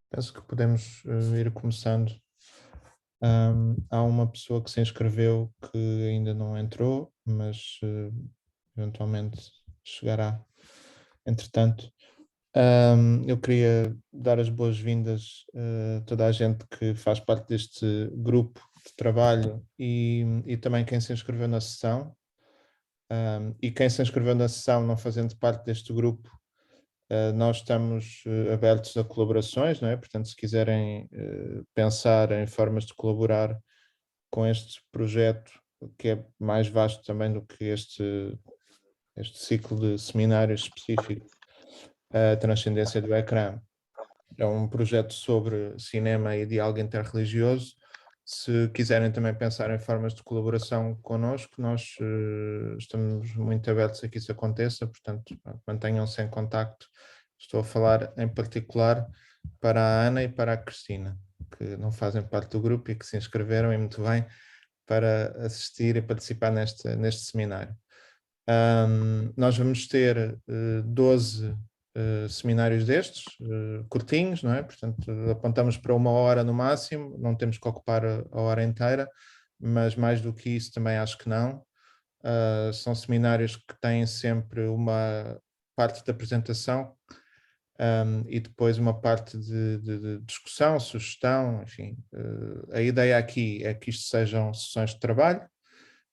Penso que podemos ir começando. Há uma pessoa que se inscreveu que ainda não entrou, mas eventualmente chegará. Entretanto, eu queria dar as boas-vindas a toda a gente que faz parte deste grupo de trabalho e também quem se inscreveu na sessão. E quem se inscreveu na sessão não fazendo parte deste grupo, nós estamos abertos a colaborações, não é? Portanto, se quiserem pensar em formas de colaborar com este projeto, que é mais vasto também do que este ciclo de seminários específico, a Transcendência do Ecrã. É um projeto sobre cinema e diálogo interreligioso. Se quiserem também pensar em formas de colaboração connosco, nós estamos muito abertos a que isso aconteça, portanto, mantenham-se em contacto. Estou a falar em particular para a Ana e para a Cristina, que não fazem parte do grupo e que se inscreveram, e muito bem, para assistir e participar neste seminário. Nós vamos ter 12 seminários destes, curtinhos, não é? Portanto, apontamos para 1 hora no máximo, não temos que ocupar a hora inteira, mas mais do que isso também acho que não. São seminários que têm sempre uma parte de apresentação e depois uma parte de discussão, sugestão, enfim. A ideia aqui é que isto sejam sessões de trabalho,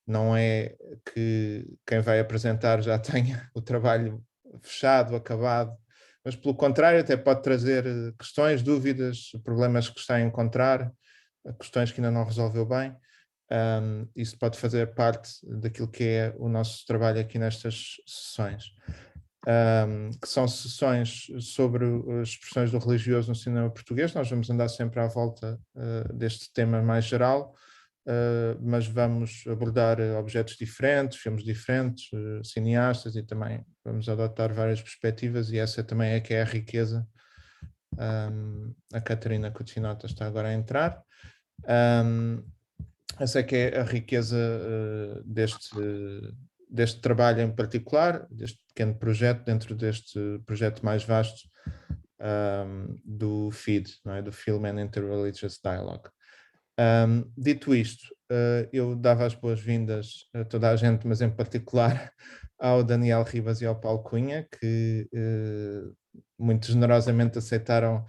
não é que quem vai apresentar já tenha o trabalho fechado, acabado, mas pelo contrário até pode trazer questões, dúvidas, problemas que está a encontrar, questões que ainda não resolveu bem. Isso pode fazer parte daquilo que é o nosso trabalho aqui nestas sessões. Que são sessões sobre as expressões do religioso no cinema português. Nós vamos andar sempre à volta deste tema mais geral, mas vamos abordar objetos diferentes, filmes diferentes, cineastas, e também vamos adotar várias perspectivas, e essa também é que é a riqueza. A Catarina Cucinota está agora a entrar. Essa é que é a riqueza deste trabalho em particular, deste pequeno projeto, dentro deste projeto mais vasto do FID, não é? Do Film and Interreligious Dialogue. Dito isto, eu dava as boas-vindas a toda a gente, mas em particular ao Daniel Ribas e ao Paulo Cunha, que muito generosamente aceitaram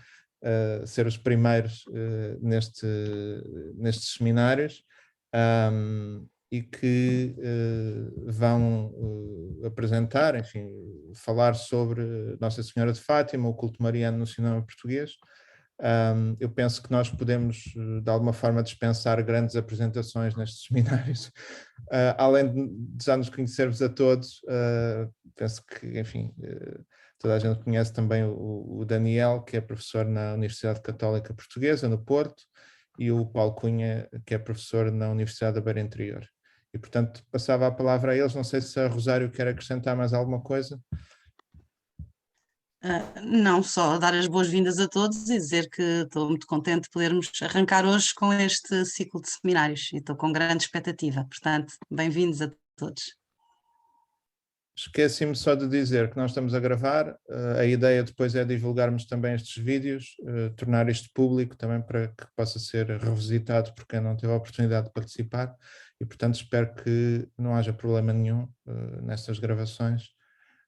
ser os primeiros nestes seminários, e que vão apresentar, enfim, falar sobre Nossa Senhora de Fátima, o culto mariano no cinema português. Eu penso que nós podemos, de alguma forma, dispensar grandes apresentações nestes seminários. Além de já nos conhecermos a todos, penso que, enfim, toda a gente conhece também o Daniel, que é professor na Universidade Católica Portuguesa, no Porto, e o Paulo Cunha, que é professor na Universidade da Beira Interior. E, portanto, passava a palavra a eles. Não sei se a Rosário quer acrescentar mais alguma coisa. Não, só dar as boas-vindas a todos e dizer que estou muito contente de podermos arrancar hoje com este ciclo de seminários e estou com grande expectativa. Portanto, bem-vindos a todos. Esqueci-me só de dizer que nós estamos a gravar. A ideia depois é divulgarmos também estes vídeos, tornar isto público também para que possa ser revisitado por quem não teve a oportunidade de participar, e portanto espero que não haja problema nenhum nestas gravações.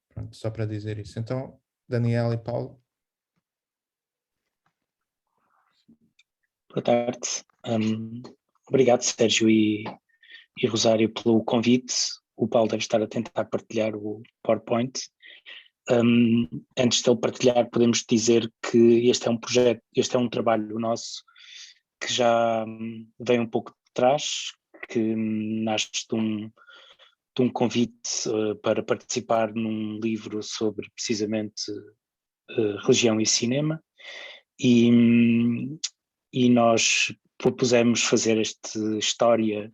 Pronto, só para dizer isso. Então, Daniel e Paulo. Boa tarde. Obrigado, Sérgio e Rosário, pelo convite. O Paulo deve estar a tentar partilhar o PowerPoint. Antes de ele partilhar, podemos dizer que este é um projeto, este é um trabalho nosso que já vem um pouco de trás, que nasce de um convite para participar num livro sobre precisamente religião e cinema, e nós propusemos fazer esta história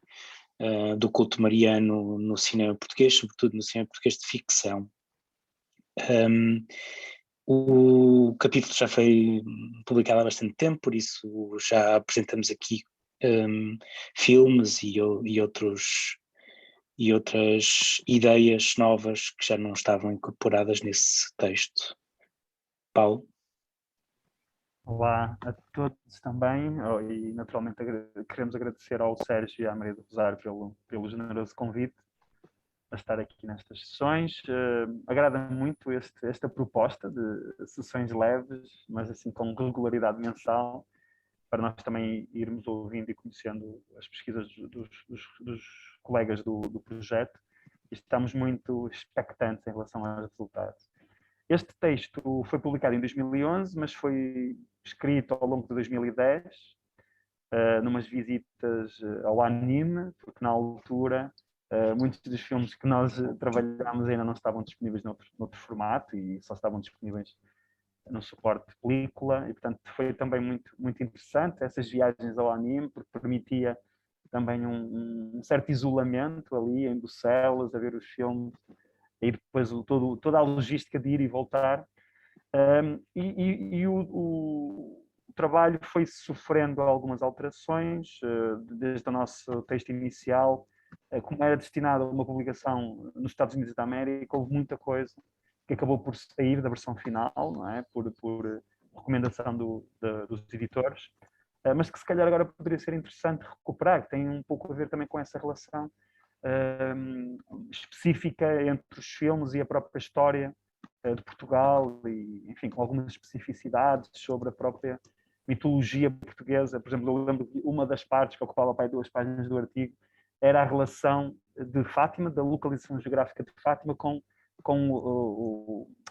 do culto mariano no cinema português, sobretudo no cinema português de ficção. O capítulo já foi publicado há bastante tempo, por isso já apresentamos aqui filmes e outras ideias novas que já não estavam incorporadas nesse texto. Paulo? Olá a todos também, e naturalmente queremos agradecer ao Sérgio e à Maria do Rosário pelo generoso convite a estar aqui nestas sessões. Agrada-me muito esta proposta de sessões leves, mas assim com regularidade mensal, para nós também irmos ouvindo e conhecendo as pesquisas dos colegas do projeto, e estamos muito expectantes em relação aos resultados. Este texto foi publicado em 2011, mas foi escrito ao longo de 2010, numas visitas ao anime, porque na altura muitos dos filmes que nós trabalhámos ainda não estavam disponíveis noutro formato e só estavam disponíveis no suporte de película, e portanto foi também muito interessante essas viagens ao anime, porque permitia também um certo isolamento ali em Bucelas, a ver os filmes, e depois toda a logística de ir e voltar. O trabalho foi sofrendo algumas alterações, desde o nosso texto inicial, como era destinado a uma publicação nos Estados Unidos da América, houve muita coisa que acabou por sair da versão final, não é? por recomendação dos editores, mas que se calhar agora poderia ser interessante recuperar, que tem um pouco a ver também com essa relação específica entre os filmes e a própria história de Portugal, e enfim, com algumas especificidades sobre a própria mitologia portuguesa. Por exemplo, eu lembro que uma das partes que ocupava para 2 páginas do artigo era a relação de Fátima, da localização geográfica de Fátima, com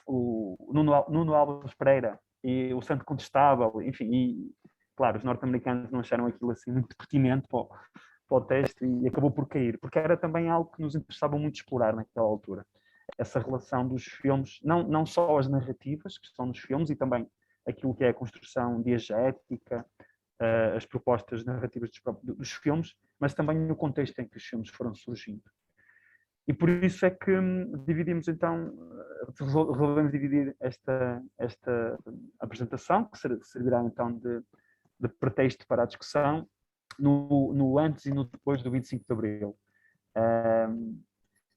o Nuno Álvares Pereira e o Santo Contestável, enfim, e claro, os norte-americanos não acharam aquilo assim muito pertinente para o texto e acabou por cair, porque era também algo que nos interessava muito explorar naquela altura. Essa relação dos filmes, não só as narrativas que estão nos filmes e também aquilo que é a construção diegética, as propostas narrativas dos filmes, mas também no contexto em que os filmes foram surgindo. E por isso é que dividimos então, resolvemos dividir esta apresentação, que servirá então de pretexto para a discussão, no antes e no depois do 25 de Abril.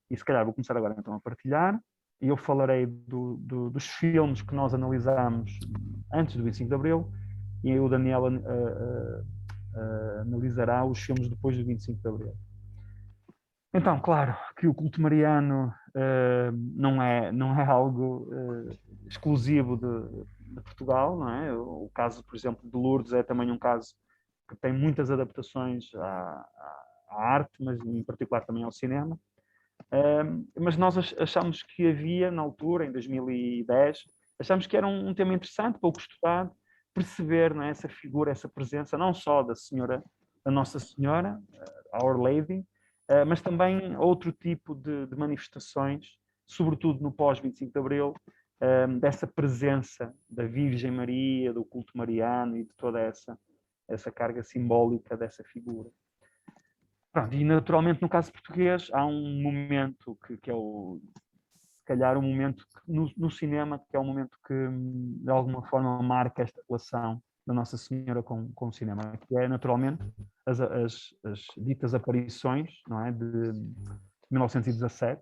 E se calhar vou começar agora então a partilhar, e eu falarei dos filmes que nós analisámos antes do 25 de Abril, e o Daniel analisará os filmes depois do 25 de Abril. Então, claro que o culto mariano não é algo exclusivo de Portugal, não é? O caso, por exemplo, de Lourdes é também um caso que tem muitas adaptações à arte, mas em particular também ao cinema. Mas nós achamos que havia, na altura, em 2010, achamos que era um tema interessante, pouco estudado, perceber, não é, essa figura, essa presença, não só da Nossa Senhora, Our Lady, mas também outro tipo de manifestações, sobretudo no pós-25 de Abril, dessa presença da Virgem Maria, do culto mariano e de toda essa carga simbólica dessa figura. Pronto, e naturalmente no caso português há um momento que é se calhar um momento no cinema, que é um momento que de alguma forma marca esta relação da Nossa Senhora com o cinema, que é naturalmente as ditas aparições, não é, de 1917.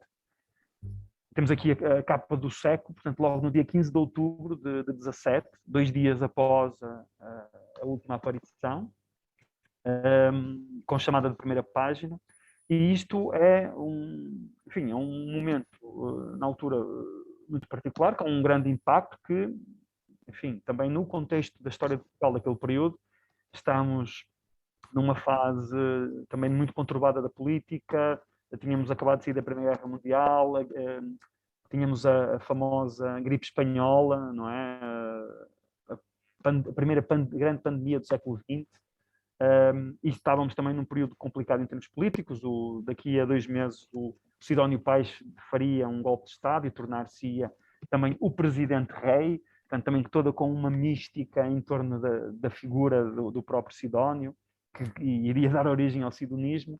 Temos aqui a capa do século, portanto logo no dia 15 de outubro de 17, 2 dias após a última aparição, com chamada de primeira página, e isto é um momento, na altura, muito particular, com um grande impacto que, enfim, também no contexto da história de Portugal daquele período, estamos numa fase também muito conturbada da política, tínhamos acabado de sair da Primeira Guerra Mundial, tínhamos a famosa gripe espanhola, não é? A primeira grande pandemia do século XX, e estávamos também num período complicado em termos políticos. Daqui a 2 meses o Sidónio Paes faria um golpe de Estado e tornar-se-ia também o presidente rei, portanto também toda com uma mística em torno da figura do próprio Sidónio, que iria dar origem ao sidonismo.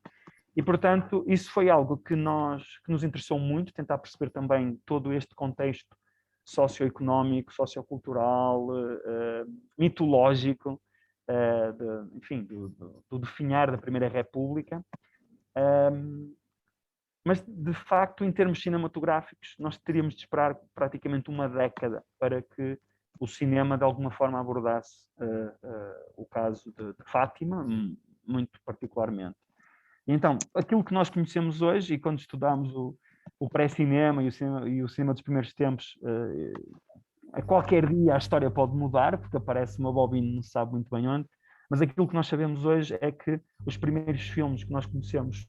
E, portanto, isso foi algo que nos interessou muito, tentar perceber também todo este contexto socioeconómico, sociocultural, mitológico, enfim, do definhar da Primeira República. Mas, de facto, em termos cinematográficos, nós teríamos de esperar praticamente uma década para que o cinema de alguma forma abordasse o caso de Fátima, muito particularmente. E então, aquilo que nós conhecemos hoje, e quando estudámos o pré-cinema e o cinema dos primeiros tempos, a qualquer dia a história pode mudar, porque aparece uma bobina, não se sabe muito bem onde, mas aquilo que nós sabemos hoje é que os primeiros filmes que nós conhecemos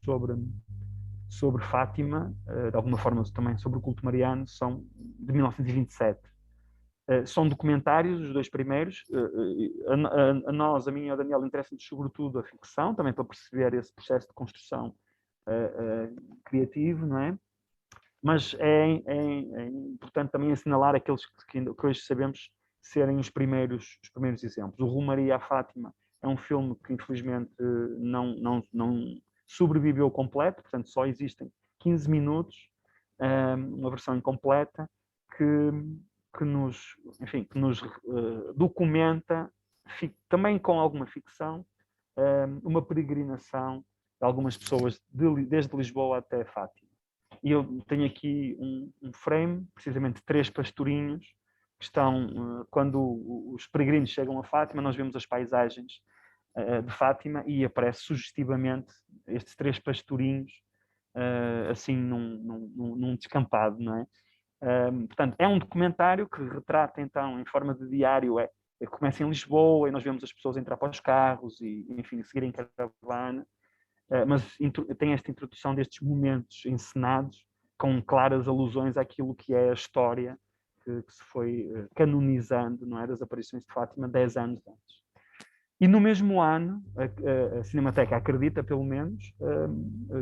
sobre Fátima, de alguma forma também sobre o culto mariano, são de 1927. São documentários, os dois primeiros. A nós, a mim e ao Daniel, interessa-nos sobretudo a ficção, também para perceber esse processo de construção criativo, não é? Mas é importante também assinalar aqueles que hoje sabemos serem os primeiros exemplos. O Rumo Maria a Fátima é um filme que, infelizmente, não sobreviveu completo, portanto, só existem 15 minutos, uma versão incompleta, que nos documenta, também com alguma ficção, uma peregrinação de algumas pessoas desde Lisboa até Fátima. E eu tenho aqui um frame, precisamente 3 pastorinhos, que estão, quando os peregrinos chegam a Fátima, nós vemos as paisagens de Fátima e aparece sugestivamente estes 3 pastorinhos, assim num descampado, não é? Portanto, é um documentário que retrata, então, em forma de diário, começa em Lisboa e nós vemos as pessoas entrar para os carros e, enfim, seguirem caravana, mas tem esta introdução destes momentos encenados com claras alusões àquilo que é a história que se foi canonizando, não é, das aparições de Fátima 10 anos antes. E no mesmo ano, a Cinemateca acredita, pelo menos,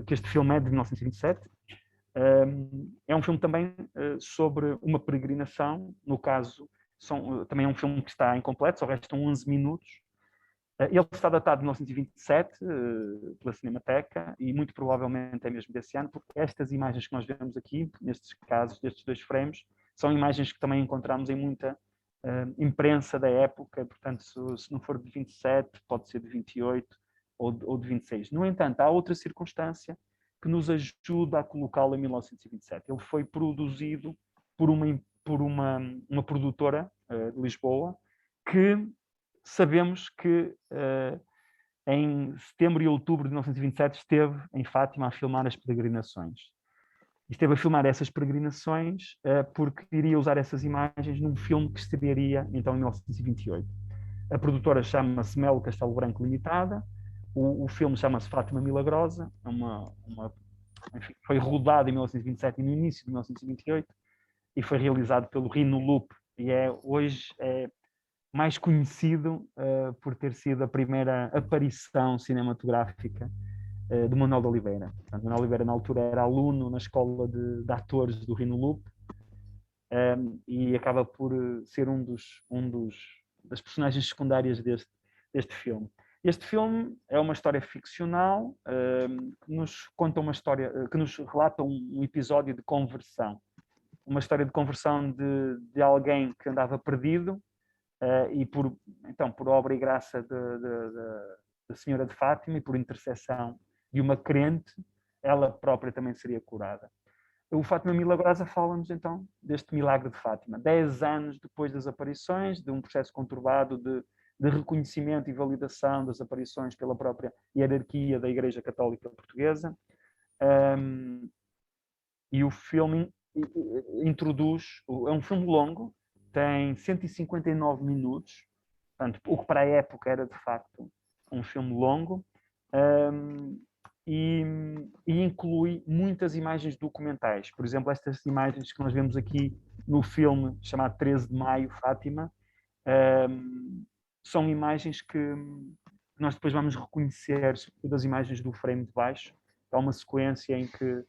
que este filme é de 1927. É um filme também sobre uma peregrinação, no caso, também é um filme que está incompleto, só restam 11 minutos. Ele está datado de 1927 pela Cinemateca e muito provavelmente é mesmo desse ano, porque estas imagens que nós vemos aqui, nestes casos, destes 2 frames, são imagens que também encontramos em muita imprensa da época, portanto, se não for de 27, pode ser de 28 ou de 26. No entanto, há outra circunstância que nos ajuda a colocá-lo em 1927. Ele foi produzido por uma produtora de Lisboa que sabemos que em setembro e outubro de 1927 esteve em Fátima a filmar as peregrinações. E esteve a filmar essas peregrinações porque iria usar essas imagens num filme que estrearia então em 1928. A produtora chama-se Melo Castelo Branco Limitada. O filme chama-se Fátima Milagrosa. Enfim, foi rodado em 1927 e no início de 1928 e foi realizado pelo Rino Loop e hoje é mais conhecido por ter sido a primeira aparição cinematográfica de Manuel de Oliveira. Portanto, Manuel de Oliveira, na altura, era aluno na escola de atores do Rino Loop e acaba por ser um das personagens secundárias deste filme. Este filme é uma história ficcional que nos conta uma história, que nos relata um episódio de conversão. Uma história de conversão de alguém que andava perdido e por obra e graça da Senhora de Fátima e por intercessão de uma crente, ela própria também seria curada. O Fátima Milagrosa fala-nos então deste milagre de Fátima, 10 anos depois das aparições, de um processo conturbado de reconhecimento e validação das aparições pela própria hierarquia da Igreja Católica Portuguesa. E o filme introduz, é um filme longo, tem 159 minutos, portanto, o que para a época era de facto um filme longo, e inclui muitas imagens documentais. Por exemplo, estas imagens que nós vemos aqui no filme chamado 13 de Maio, Fátima, são imagens que nós depois vamos reconhecer, sobretudo as imagens do frame de baixo. Há uma sequência em que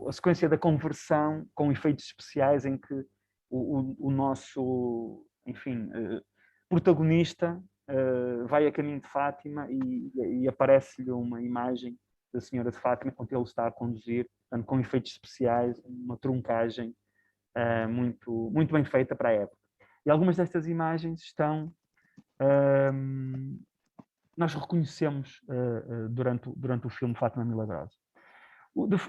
a sequência da conversão com efeitos especiais em que o nosso, enfim, protagonista vai a caminho de Fátima e aparece-lhe uma imagem da Senhora de Fátima enquanto ele está a conduzir, portanto, com efeitos especiais, uma truncagem muito, muito bem feita para a época. E algumas destas imagens estão... nós reconhecemos durante o filme Fátima Milagrosa.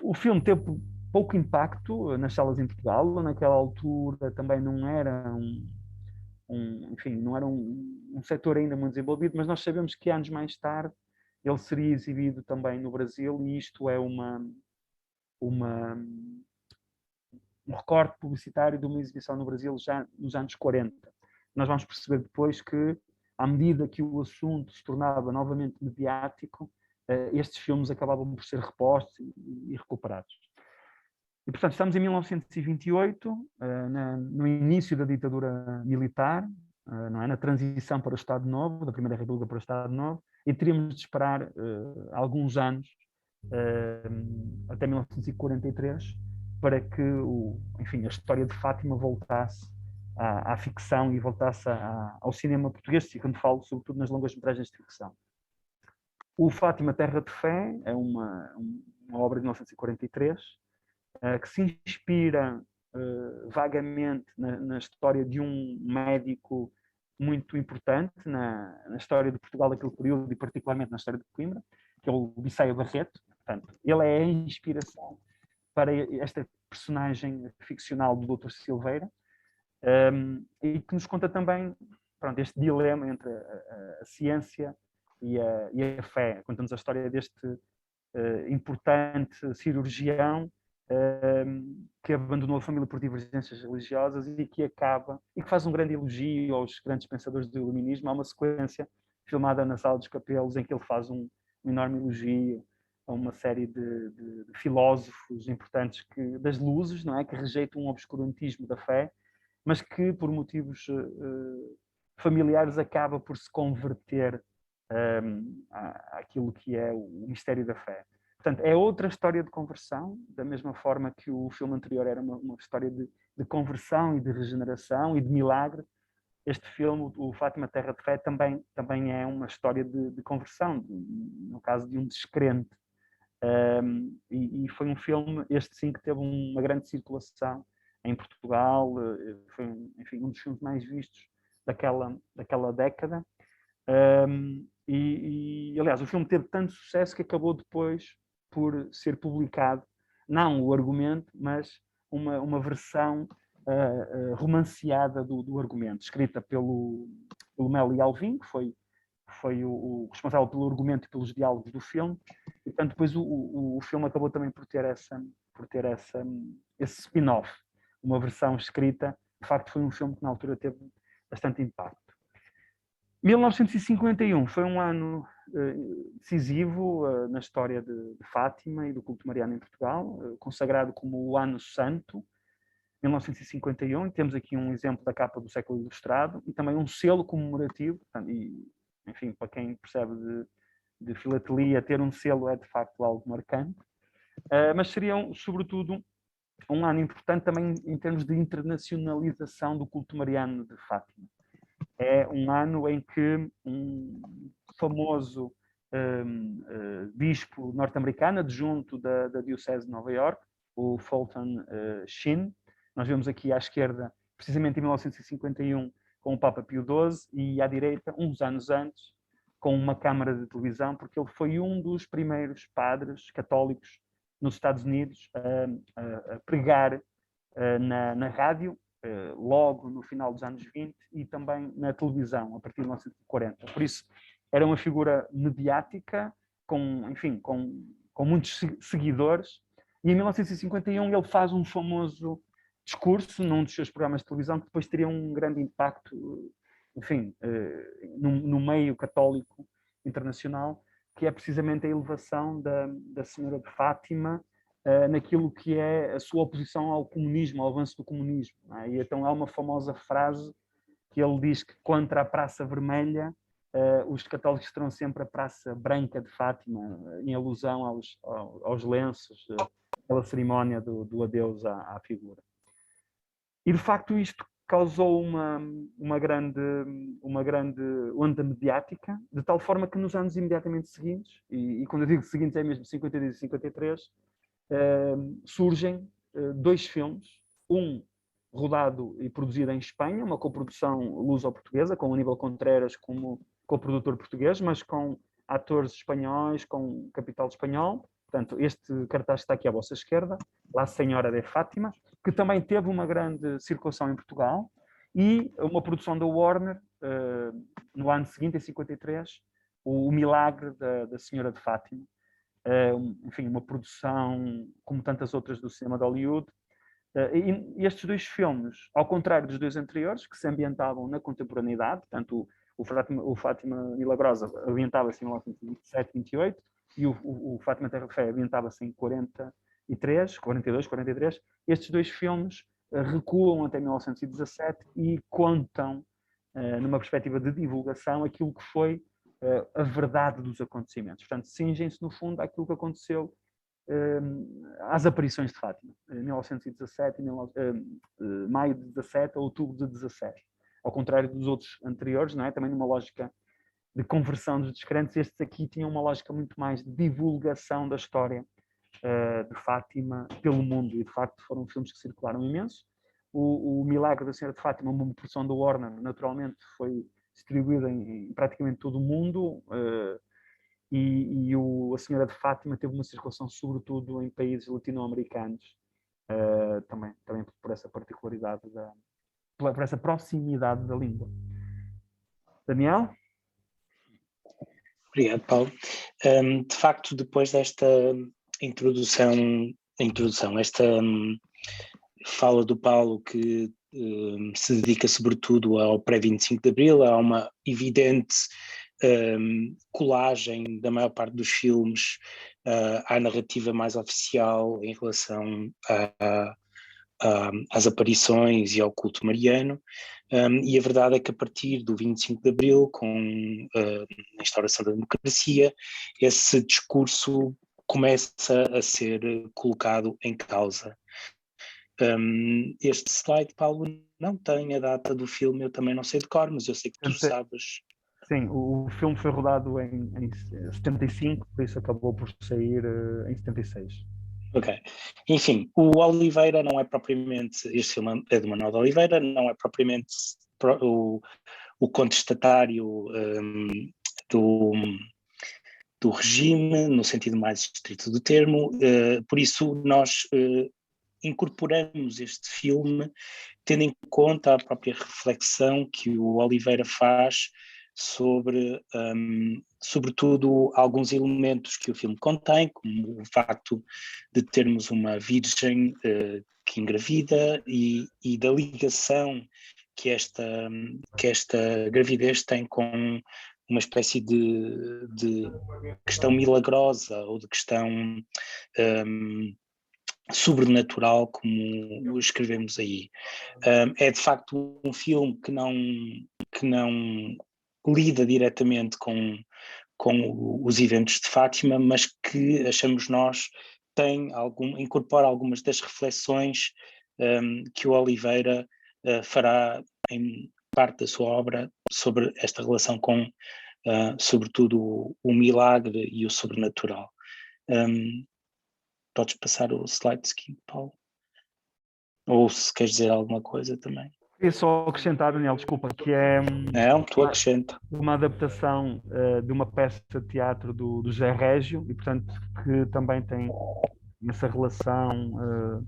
O filme teve pouco impacto nas salas em Portugal. Naquela altura também não era enfim, não era um setor ainda muito desenvolvido, mas nós sabemos que anos mais tarde ele seria exibido também no Brasil, e isto é um recorte publicitário de uma exibição no Brasil já nos anos 40. Nós vamos perceber depois que, à medida que o assunto se tornava novamente mediático, estes filmes acabavam por ser repostos e recuperados. E, portanto, estamos em 1928, no início da ditadura militar, não é? Na transição para o Estado Novo, da Primeira República para o Estado Novo, e teríamos de esperar alguns anos, até 1943, para que enfim, a história de Fátima voltasse à ficção e voltasse ao cinema português, e quando falo sobretudo nas longas-metragens de ficção. O Fátima Terra de Fé é uma obra de 1943, que se inspira vagamente na história de um médico muito importante na história de Portugal daquele período, e particularmente na história de Coimbra, que é o Bissaia Barreto. Portanto, ele é a inspiração para esta personagem ficcional do Dr. Silveira, e que nos conta também, pronto, este dilema entre a ciência e a fé. Conta-nos a história deste importante cirurgião que abandonou a família por divergências religiosas e que faz um grande elogio aos grandes pensadores do iluminismo. Há uma sequência filmada na Sala dos Capelos em que ele faz um enorme elogio a uma série de filósofos importantes das luzes, não é? Que rejeitam um obscurantismo da fé, mas que por motivos familiares acaba por se converter àquilo que é o mistério da fé. Portanto, é outra história de conversão, da mesma forma que o filme anterior era uma história de conversão e de regeneração e de milagre. Este filme, o Fátima Terra de Fé, também é uma história de conversão, no caso de um descrente. E foi um filme, este sim, que teve uma grande circulação em Portugal, foi, enfim, um dos filmes mais vistos daquela década. Aliás, o filme teve tanto sucesso que acabou depois por ser publicado, não o argumento, mas uma versão romanceada do argumento, escrita pelo Melo e Alvim, que foi o responsável pelo argumento e pelos diálogos do filme. E, portanto, depois o filme acabou também por ter esse spin-off, uma versão escrita. De facto, foi um filme que na altura teve bastante impacto. 1951 foi um ano decisivo na história de Fátima e do culto mariano em Portugal, consagrado como o Ano Santo, 1951. Temos aqui um exemplo da capa do Século Ilustrado e também um selo comemorativo. E, enfim, para quem percebe de filatelia, ter um selo é de facto algo marcante. Mas seria, sobretudo, um ano importante também em termos de internacionalização do culto mariano de Fátima. É um ano em que um famoso bispo norte-americano, adjunto da Diocese de Nova York, o Fulton Sheen, nós vemos aqui à esquerda, precisamente em 1951, com o Papa Pio XII, e à direita, uns anos antes, com uma câmara de televisão, porque ele foi um dos primeiros padres católicos nos Estados Unidos a pregar na rádio, logo no final dos anos 20, e também na televisão, a partir de 1940. Por isso, era uma figura mediática, com muitos seguidores, e em 1951 ele faz um famoso discurso num dos seus programas de televisão que depois teria um grande impacto, enfim, no meio católico internacional, que é precisamente a elevação da Senhora de Fátima naquilo que é a sua oposição ao comunismo, ao avanço do comunismo. E então há uma famosa frase que ele diz que contra a Praça Vermelha os católicos terão sempre a Praça Branca de Fátima, em alusão aos lenços, pela cerimónia do adeus à figura. E de facto isto causou uma grande onda mediática, de tal forma que nos anos imediatamente seguintes, e quando eu digo seguintes é mesmo 52 e 53, surgem dois filmes, um rodado e produzido em Espanha, uma coprodução luso-portuguesa, com o Aníbal Contreras como coprodutor português, mas com atores espanhóis, com capital espanhol. Portanto, este cartaz está aqui à vossa esquerda, La Senhora de Fátima, que também teve uma grande circulação em Portugal, e uma produção da Warner, no ano seguinte, em 53, o Milagre da Senhora de Fátima. Enfim, uma produção como tantas outras do cinema de Hollywood. E estes dois filmes, ao contrário dos dois anteriores, que se ambientavam na contemporaneidade, portanto, o Fátima Milagrosa ambientava-se em 1927, 28, e o Fátima Terra de Fé ambientava-se em 43, 42, 43. Estes dois filmes recuam até 1917 e contam, numa perspectiva de divulgação, aquilo que foi a verdade dos acontecimentos. Portanto, cingem-se, no fundo, àquilo que aconteceu às aparições de Fátima, em 1917, maio de 17 a outubro de 17. Ao contrário dos outros anteriores, não é? Também numa lógica de conversão dos descrentes, estes aqui tinham uma lógica muito mais de divulgação da história de Fátima pelo mundo, e de facto foram filmes que circularam imenso. O Milagre da Senhora de Fátima, uma produção da Warner, naturalmente foi distribuída em praticamente todo o mundo, a Senhora de Fátima teve uma circulação sobretudo em países latino-americanos, também por essa particularidade, por essa proximidade da língua. Daniel? Obrigado, Paulo. De facto, depois desta introdução, esta fala do Paulo, que se dedica sobretudo ao pré-25 de Abril, há uma evidente colagem da maior parte dos filmes à narrativa mais oficial em relação às aparições e ao culto mariano, e a verdade é que a partir do 25 de Abril, com a instauração da democracia, esse discurso começa a ser colocado em causa. Este slide, Paulo, não tem a data do filme, eu também não sei de cor, mas eu sei que tu sabes. Sim, o filme foi rodado em 75, por isso acabou por sair em 76. Ok. Enfim, o Oliveira não é propriamente, este filme é de Manuel de Oliveira, não é propriamente o contestatário do regime, no sentido mais estrito do termo, por isso nós incorporamos este filme tendo em conta a própria reflexão que o Oliveira faz sobre, sobretudo, alguns elementos que o filme contém, como o facto de termos uma virgem que engravida e da ligação que esta gravidez tem com uma espécie de questão milagrosa ou de questão sobrenatural, como escrevemos aí. É de facto um filme que não lida diretamente com os eventos de Fátima, mas que achamos nós incorpora algumas das reflexões que o Oliveira fará em parte da sua obra sobre esta relação com, sobretudo, o milagre e o sobrenatural. Podes passar o slide seguinte, Paulo? Ou se queres dizer alguma coisa também. Queria só acrescentar, Daniel, desculpa, que é tu acrescenta. Uma adaptação de uma peça de teatro do José Régio, e portanto que também tem essa relação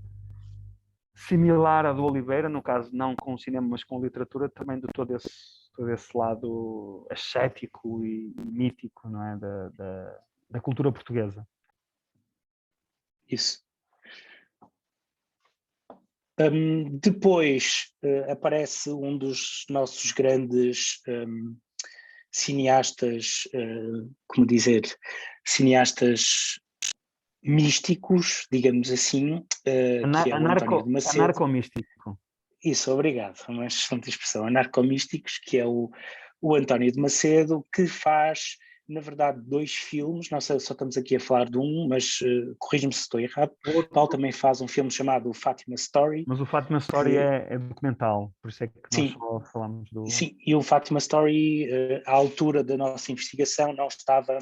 similar à do Oliveira, no caso não com o cinema, mas com a literatura, também de todo esse lado ascético e mítico, não é, da cultura portuguesa. Isso. Depois aparece um dos nossos grandes cineastas, cineastas místicos, digamos assim, que é o António de Macedo. Anarcomístico. Isso, obrigado, uma excelente expressão. Anarcomísticos, que é o António de Macedo, que faz, na verdade, 2 filmes, não sei, só estamos aqui a falar de um, mas corrige-me se estou errado. O Paulo também faz um filme chamado Fátima Story. Mas o Fátima Story é documental, por isso é que nós só falamos do... Sim, e o Fátima Story, à altura da nossa investigação, não estava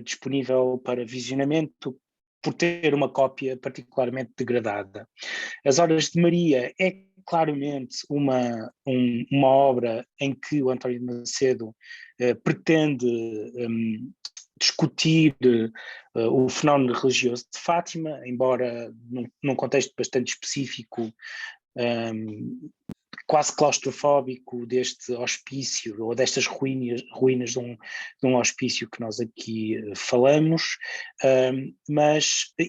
disponível para visionamento por ter uma cópia particularmente degradada. As Horas de Maria é claramente uma obra em que o António de Macedo pretende discutir o fenómeno religioso de Fátima, embora num contexto bastante específico, quase claustrofóbico deste hospício, ou destas ruínas de um hospício que nós aqui falamos,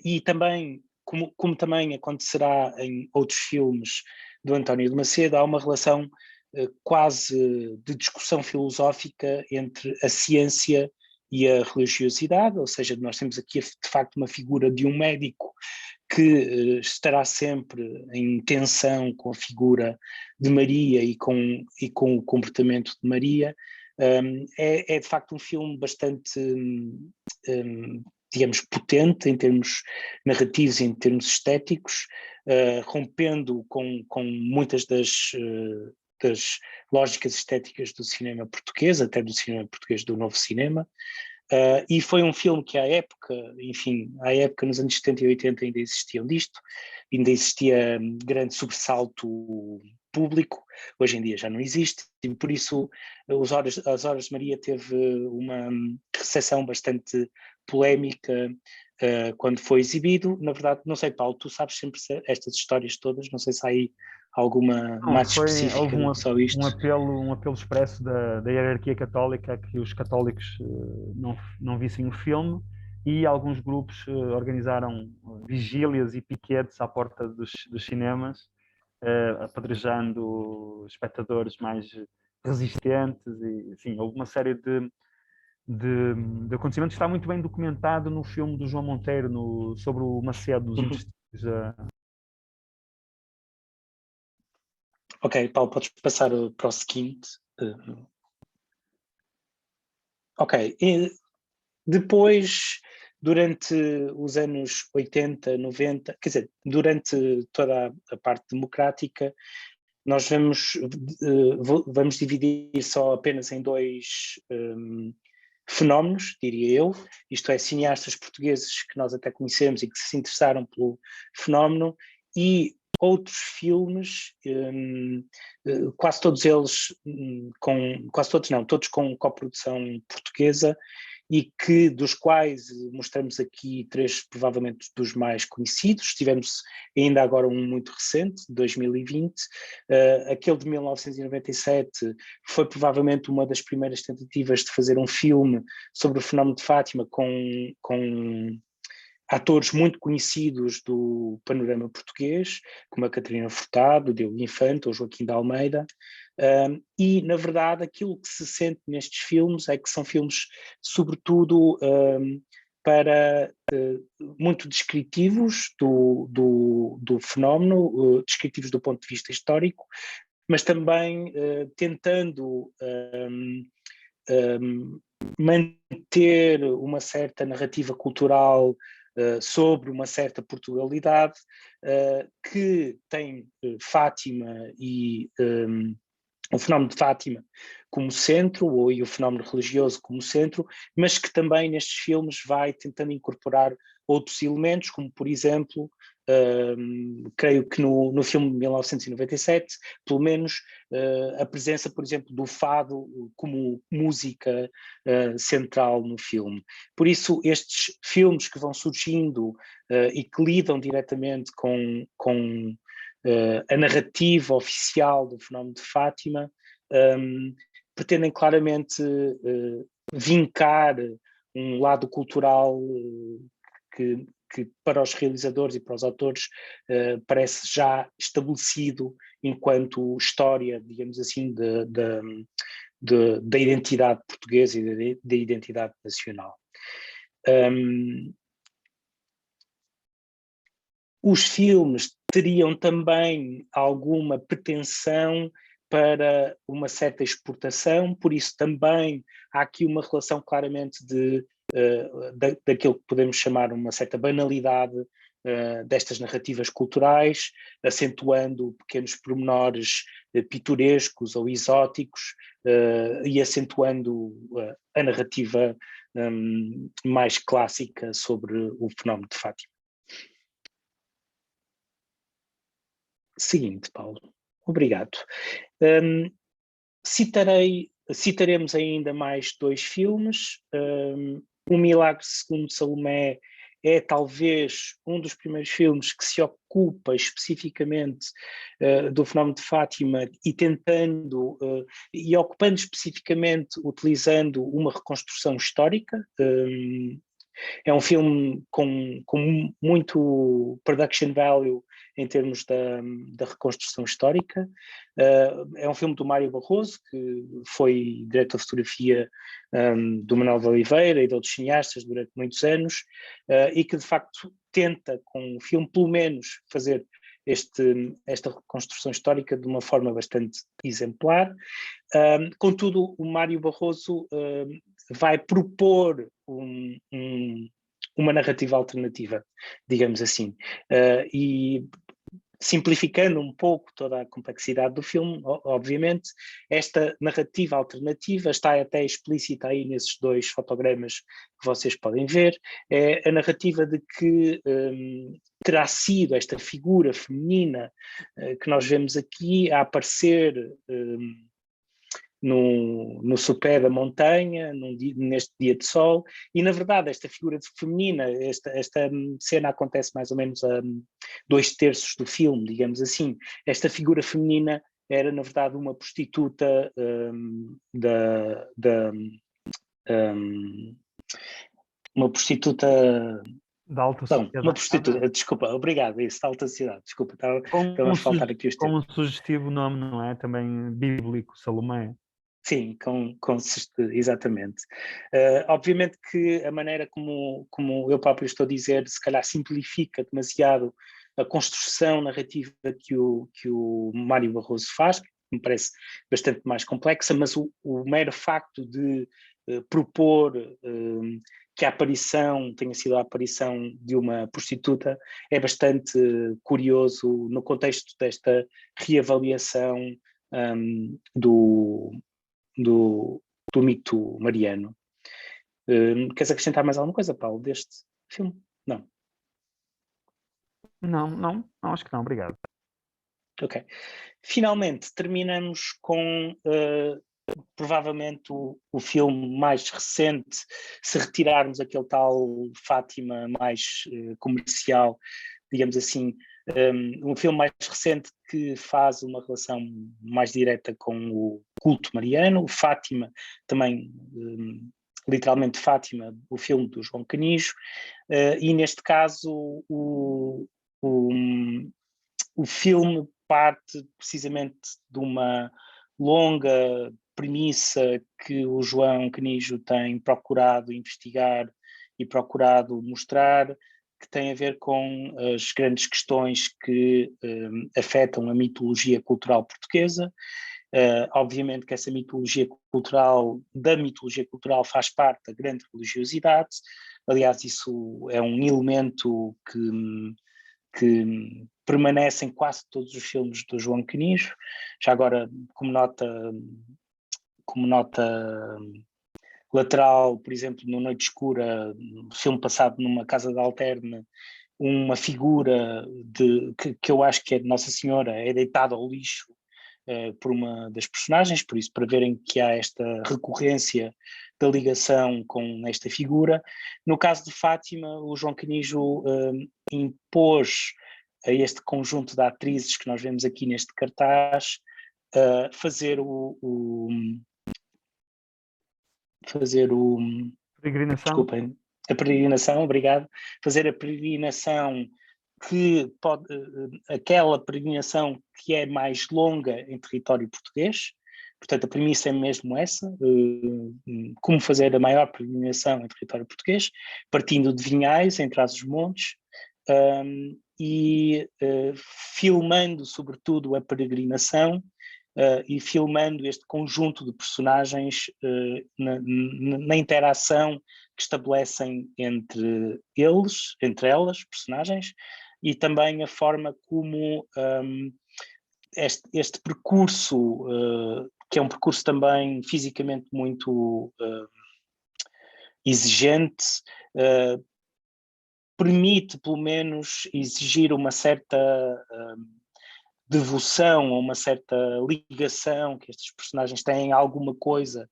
e também, como também acontecerá em outros filmes do António de Macedo, há uma relação quase de discussão filosófica entre a ciência e a religiosidade, ou seja, nós temos aqui de facto uma figura de um médico que estará sempre em tensão com a figura de Maria e com o comportamento de Maria. É de facto um filme bastante, digamos, potente em termos narrativos e em termos estéticos, rompendo com muitas das lógicas estéticas do cinema português, até do cinema português do novo cinema. E foi um filme que à época nos anos 70 e 80 ainda existiam disto, ainda existia grande sobressalto público, hoje em dia já não existe, e por isso as Horas de Maria teve uma recepção bastante polémica quando foi exibido. Na verdade, não sei, Paulo, tu sabes sempre estas histórias todas, não sei se há aí alguma mais específica houve do que só isto. um apelo expresso da hierarquia católica a que os católicos não vissem o filme, e alguns grupos organizaram vigílias e piquetes à porta dos cinemas, apedrejando espectadores mais resistentes, e enfim, houve uma série de acontecimentos. Está muito bem documentado no filme do João Monteiro sobre o Macedo dos intestinos. Ok, Paulo, podes passar para o seguinte. Ok, depois, durante os anos 80, 90, quer dizer, durante toda a parte democrática, nós vamos dividir só apenas em dois fenómenos, diria eu, isto é, cineastas portugueses que nós até conhecemos e que se interessaram pelo fenómeno, e outros filmes, quase todos eles todos com coprodução portuguesa, e dos quais mostramos aqui três, provavelmente dos mais conhecidos. Tivemos ainda agora um muito recente, de 2020, aquele de 1997 foi provavelmente uma das primeiras tentativas de fazer um filme sobre o fenómeno de Fátima com atores muito conhecidos do panorama português, como a Catarina Furtado, o Diogo Infante ou Joaquim de Almeida, e, na verdade, aquilo que se sente nestes filmes é que são filmes, sobretudo, muito descritivos do fenómeno, descritivos do ponto de vista histórico, mas também tentando manter uma certa narrativa cultural sobre uma certa Portugalidade, que tem Fátima e o fenómeno de Fátima como centro, e o fenómeno religioso como centro, mas que também nestes filmes vai tentando incorporar outros elementos, como por exemplo, creio que no filme de 1997, pelo menos a presença, por exemplo, do fado como música central no filme. Por isso, estes filmes que vão surgindo e que lidam diretamente com a narrativa oficial do fenómeno de Fátima, pretendem claramente vincar um lado cultural que para os realizadores e para os autores parece já estabelecido enquanto história, digamos assim, da identidade portuguesa e da identidade nacional. Os filmes teriam também alguma pretensão para uma certa exportação, por isso também há aqui uma relação claramente daquilo que podemos chamar uma certa banalidade destas narrativas culturais, acentuando pequenos pormenores pitorescos ou exóticos e acentuando a narrativa mais clássica sobre o fenómeno de Fátima. Seguinte, Paulo. Obrigado. Citaremos ainda mais dois filmes. O Milagre segundo Salomé é talvez um dos primeiros filmes que se ocupa especificamente do fenómeno de Fátima e tentando, e ocupando especificamente, utilizando uma reconstrução histórica. É um filme com muito production value em termos da reconstrução histórica. É um filme do Mário Barroso, que foi diretor de fotografia do Manuel de Oliveira e de outros cineastas durante muitos anos, e que de facto tenta com o filme pelo menos fazer esta reconstrução histórica de uma forma bastante exemplar. Contudo, o Mário Barroso vai propor uma narrativa alternativa, digamos assim, e simplificando um pouco toda a complexidade do filme, obviamente, esta narrativa alternativa está até explícita aí nesses 2 fotogramas que vocês podem ver. É a narrativa de que terá sido esta figura feminina que nós vemos aqui a aparecer no sopé da montanha, neste dia de sol, e na verdade esta figura feminina, esta cena acontece mais ou menos a 2/3 do filme, digamos assim. Esta figura feminina era na verdade uma prostituta uma prostituta Da alta Não, sociedade. uma prostituta, desculpa, obrigado, isso, da alta cidade, desculpa, estava a faltar aqui os Com termos. um sugestivo nome, não é? Também bíblico, Salomé. Sim, exatamente. Obviamente que a maneira como eu próprio estou a dizer, se calhar simplifica demasiado a construção narrativa que o Mário Barroso faz, que me parece bastante mais complexa, mas o mero facto de propor que a aparição tenha sido a aparição de uma prostituta é bastante curioso no contexto desta reavaliação do mito mariano. Queres acrescentar mais alguma coisa, Paulo, deste filme? Não. Não, acho que não, obrigado. Ok. Finalmente, terminamos com provavelmente o filme mais recente, se retirarmos aquele tal Fátima mais comercial, digamos assim, um filme mais recente que faz uma relação mais direta com o culto mariano, o Fátima, também literalmente Fátima, o filme do João Canijo, e neste caso o filme parte precisamente de uma longa premissa que o João Canijo tem procurado investigar e procurado mostrar, que tem a ver com as grandes questões que afetam a mitologia cultural portuguesa. Obviamente que essa mitologia cultural faz parte da grande religiosidade. Aliás, isso é um elemento que permanece em quase todos os filmes do João Canijo. Já agora, como nota lateral, por exemplo, no Noite Escura, filme passado numa casa de alterna, uma figura que eu acho que é de Nossa Senhora, é deitada ao lixo por uma das personagens, por isso, para verem que há esta recorrência da ligação com esta figura. No caso de Fátima, o João Canijo impôs a este conjunto de atrizes que nós vemos aqui neste cartaz fazer Peregrinação. desculpem, a peregrinação, obrigado, fazer a peregrinação que pode, aquela peregrinação que é mais longa em território português. Portanto, a premissa é mesmo essa, como fazer a maior peregrinação em território português, partindo de Vinhais, em Trás-os-Montes, e filmando sobretudo a peregrinação e filmando este conjunto de personagens na interação que estabelecem entre elas, personagens, e também a forma como este percurso, que é um percurso também fisicamente muito exigente, permite pelo menos exigir uma certa devoção ou uma certa ligação que estes personagens têm a alguma coisa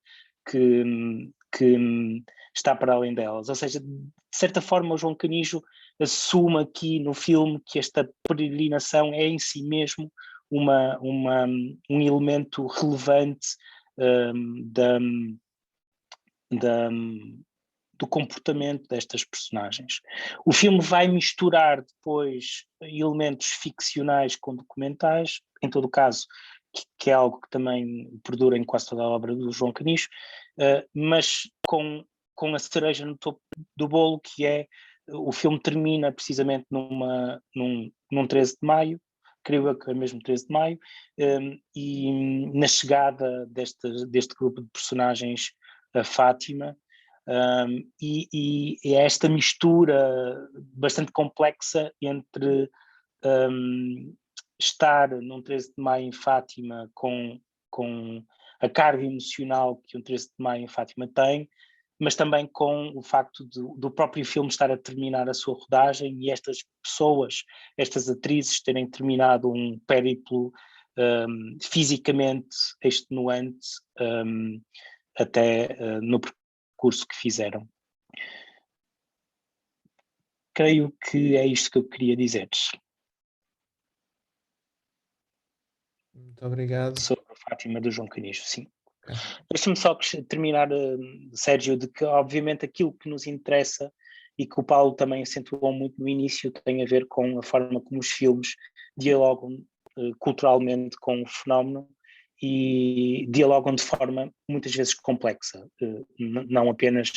que que está para além delas. Ou seja, de certa forma o João Canijo assume aqui no filme que esta peregrinação é em si mesmo um elemento relevante da, do comportamento destas personagens. O filme vai misturar depois elementos ficcionais com documentais, em todo o caso, que é algo que também perdura em quase toda a obra do João Canijo, mas com a cereja no topo do bolo, que é o filme termina precisamente num 13 de maio, creio eu que é mesmo 13 de maio, e na chegada deste grupo de personagens a Fátima, e é esta mistura bastante complexa entre estar num 13 de maio em Fátima com a carga emocional que um 13 de maio em Fátima tem, mas também com o facto do próprio filme estar a terminar a sua rodagem e estas pessoas, estas atrizes terem terminado um périplo fisicamente extenuante até no percurso que fizeram. Creio que é isto que eu queria dizer-vos. Muito obrigado. Sobre a Fátima do João Canijo, sim. Okay. Deixa-me só terminar, Sérgio, de que obviamente aquilo que nos interessa e que o Paulo também acentuou muito no início tem a ver com a forma como os filmes dialogam culturalmente com o fenómeno e dialogam de forma muitas vezes complexa, não apenas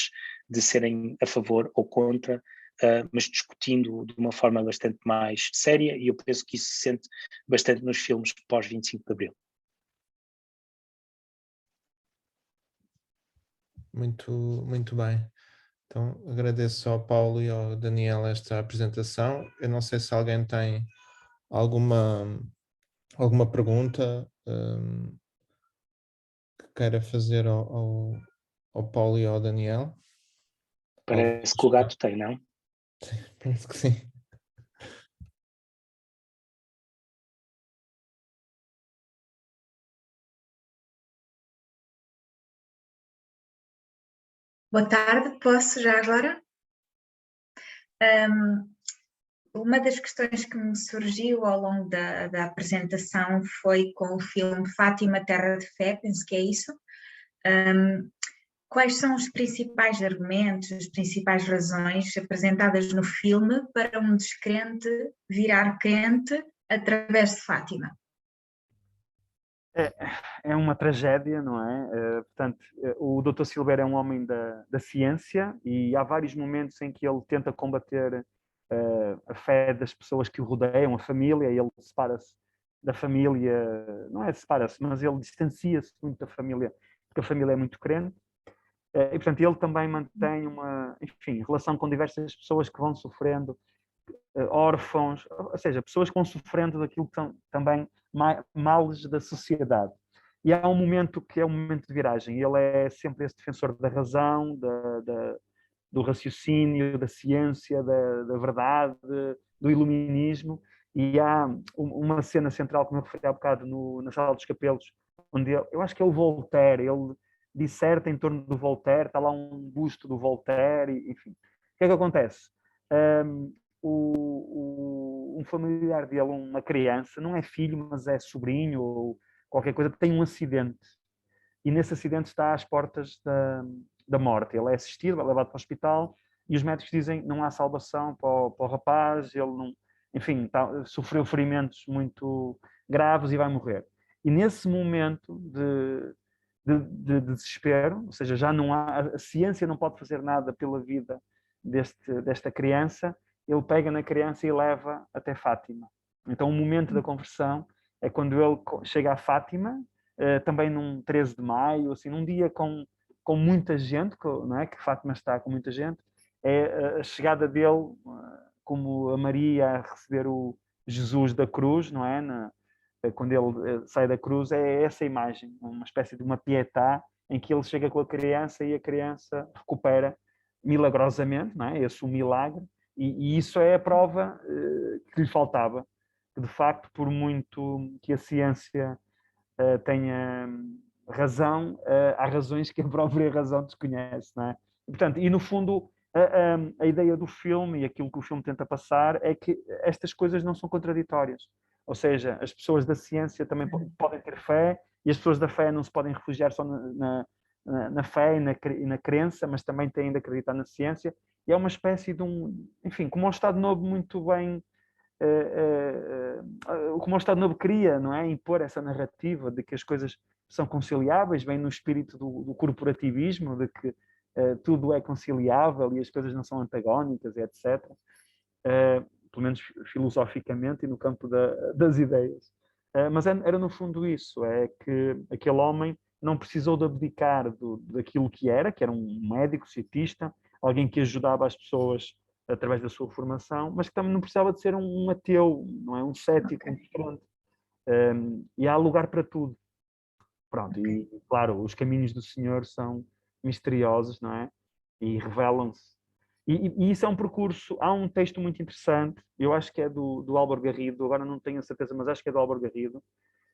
de serem a favor ou contra, mas discutindo de uma forma bastante mais séria, e eu penso que isso se sente bastante nos filmes pós 25 de Abril. Muito bem. Então, agradeço ao Paulo e ao Daniel esta apresentação. Eu não sei se alguém tem alguma pergunta que queira fazer ao Paulo e ao Daniel. Parece que o gato tem, não? Parece que sim. Boa tarde, posso já agora? Uma das questões que me surgiu ao longo da apresentação foi com o filme Fátima, Terra de Fé, penso que é isso. Quais são os principais argumentos, as principais razões apresentadas no filme para um descrente virar crente através de Fátima? É uma tragédia, não é? Portanto, o Dr. Silveira é um homem da ciência e há vários momentos em que ele tenta combater a fé das pessoas que o rodeiam, a família, e ele separa-se da família, não é separa-se, mas ele distancia-se muito da família, porque a família é muito crente. E, portanto, ele também mantém uma, enfim, relação com diversas pessoas que vão sofrendo, órfãos, ou seja, pessoas que vão sofrendo daquilo que são também males da sociedade. E há um momento que é um momento de viragem. Ele é sempre esse defensor da razão, do raciocínio, da ciência, da verdade, do iluminismo. E há uma cena central, como eu referi há bocado, na Sala dos Capelos, onde eu acho que é o Voltaire, ele disserta em torno do Voltaire, está lá um busto do Voltaire, enfim. O que é que acontece? Um familiar dele, uma criança, não é filho, mas é sobrinho ou qualquer coisa, tem um acidente. E nesse acidente está às portas da morte. Ele é assistido, é levado para o hospital e os médicos dizem que não há salvação para o rapaz, ele não, enfim, sofreu ferimentos muito graves e vai morrer. E nesse momento de desespero, ou seja, já não há, a ciência não pode fazer nada pela vida desta criança, ele pega na criança e leva até Fátima. Então o momento da conversão é quando ele chega a Fátima, também num 13 de maio, assim, num dia com muita gente, não é? Que Fátima está com muita gente, é a chegada dele, como a Maria a receber o Jesus da cruz, não é? Quando ele sai da cruz, é essa imagem, uma espécie de uma pietà, em que ele chega com a criança e a criança recupera milagrosamente, não é? Esse o milagre, e isso é a prova que lhe faltava, que de facto, por muito que a ciência tenha razão, há razões que a própria razão desconhece, não é? E, portanto, e no fundo, a ideia do filme e aquilo que o filme tenta passar é que estas coisas não são contraditórias. Ou seja, as pessoas da ciência também podem ter fé, e as pessoas da fé não se podem refugiar só na fé e na crença, mas também têm de acreditar na ciência. E é uma espécie de enfim, como o Estado Novo muito bem, como o Estado Novo queria, não é? Impor essa narrativa de que as coisas são conciliáveis, vem no espírito do corporativismo, de que tudo é conciliável e as coisas não são antagónicas, etc. Pelo menos filosoficamente e no campo das ideias. Mas era no fundo isso, é que aquele homem não precisou de abdicar daquilo que era um médico, cientista, alguém que ajudava as pessoas através da sua formação, mas que também não precisava de ser um ateu, não é? Um cético, pronto. E há lugar para tudo. Pronto, e claro, os caminhos do Senhor são misteriosos, não é? E revelam-se. E isso é um percurso, há um texto muito interessante, eu acho que é do Álvaro Garrido, agora não tenho a certeza, mas acho que é do Álvaro Garrido,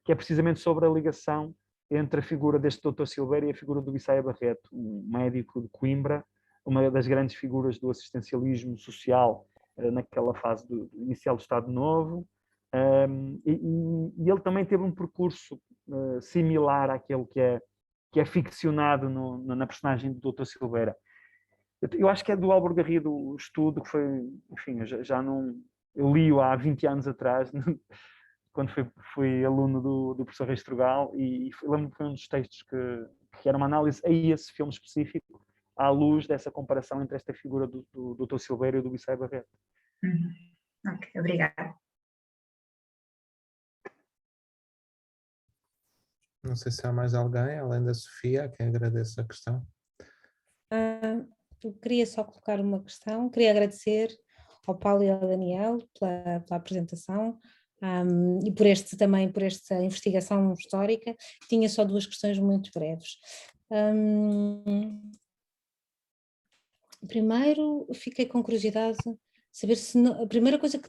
que é precisamente sobre a ligação entre a figura deste Dr. Silveira e a figura do Bissaia Barreto, um médico de Coimbra, uma das grandes figuras do assistencialismo social naquela fase inicial do Estado Novo, e ele também teve um percurso similar àquele que é ficcionado na personagem do Dr. Silveira. Eu acho que é do Álvaro Garrido o estudo, que foi, enfim, já não... Eu li-o há 20 anos atrás, quando fui aluno do professor Reis Trugal, e lembro-me que foi um dos textos que era uma análise a esse filme específico, à luz dessa comparação entre esta figura do Dr. Silveira e do Bissaia Barreto. Ok, obrigada. Não sei se há mais alguém, além da Sofia, a quem agradeço a questão. Eu queria só colocar uma questão, queria agradecer ao Paulo e ao Daniel pela apresentação e por esta investigação histórica. Tinha só duas questões muito breves. Primeiro, fiquei com curiosidade de saber se a primeira coisa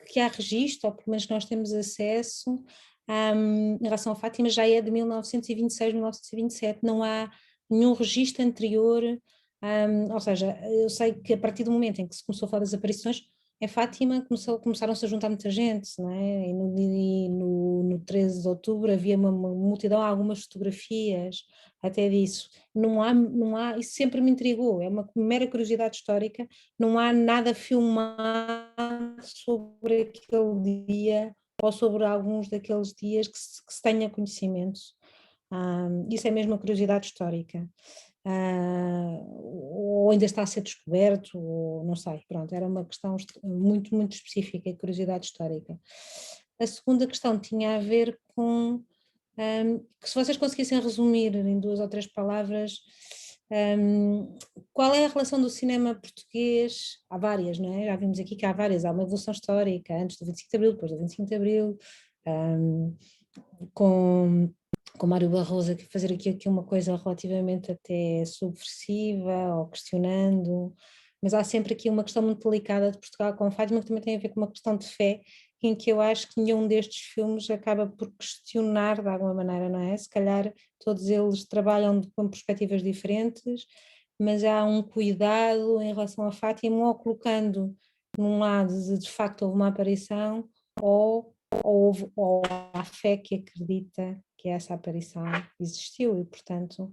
que há registro, ou pelo menos nós temos acesso em relação a Fátima, já é de 1926, 1927, não há nenhum registro anterior. Ou seja, eu sei que a partir do momento em que se começou a falar das aparições, em Fátima começaram-se a juntar muita gente, não é? E no 13 de outubro havia uma multidão, algumas fotografias até disso. Não há, isso sempre me intrigou, é uma mera curiosidade histórica, não há nada filmado sobre aquele dia ou sobre alguns daqueles dias que se tenha conhecimento. Isso é mesmo uma curiosidade histórica. Ou ainda está a ser descoberto, ou não sei, pronto, era uma questão muito, muito específica e curiosidade histórica. A segunda questão tinha a ver com que se vocês conseguissem resumir em 2 ou 3 palavras qual é a relação do cinema português, há várias, não é? Já vimos aqui que há várias, há uma evolução histórica, antes do 25 de Abril, depois do 25 de Abril, com Mário Barroso, fazer aqui uma coisa relativamente até subversiva ou questionando, mas há sempre aqui uma questão muito delicada de Portugal com Fátima, que também tem a ver com uma questão de fé, em que eu acho que nenhum destes filmes acaba por questionar de alguma maneira, não é? Se calhar todos eles trabalham com perspectivas diferentes, mas há um cuidado em relação a Fátima, ou colocando num lado de facto houve uma aparição, ou há fé que acredita que essa aparição existiu e, portanto,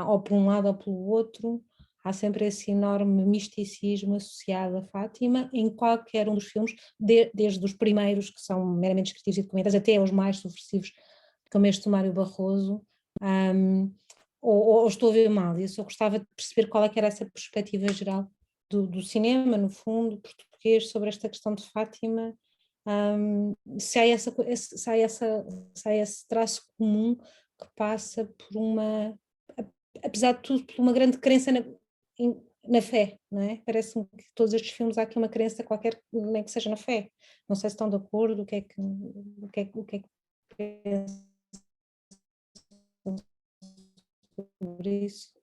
ou por um lado ou pelo outro, há sempre esse enorme misticismo associado a Fátima em qualquer um dos filmes, desde os primeiros, que são meramente descritivos e documentais, até aos mais subversivos, como este do Mário Barroso, ou estou a ver mal, e eu só gostava de perceber qual é que era essa perspectiva geral do cinema, no fundo, português, sobre esta questão de Fátima. Se há esse traço comum que passa por apesar de tudo, por uma grande crença na fé, não é? Parece-me que todos estes filmes há aqui uma crença qualquer, nem que seja na fé. Não sei se estão de acordo, o que é que pensam sobre isso?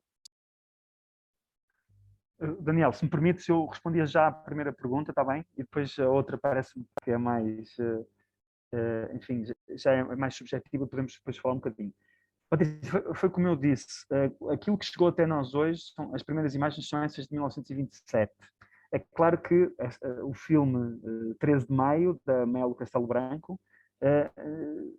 Daniel, se me permites, eu respondia já à primeira pergunta, está bem? E depois a outra parece-me que é mais, enfim, já é mais subjetiva, podemos depois falar um bocadinho. Patrícia, foi como eu disse, aquilo que chegou até nós hoje, as primeiras imagens são essas de 1927. É claro que o filme 13 de Maio, da Melo Castelo Branco,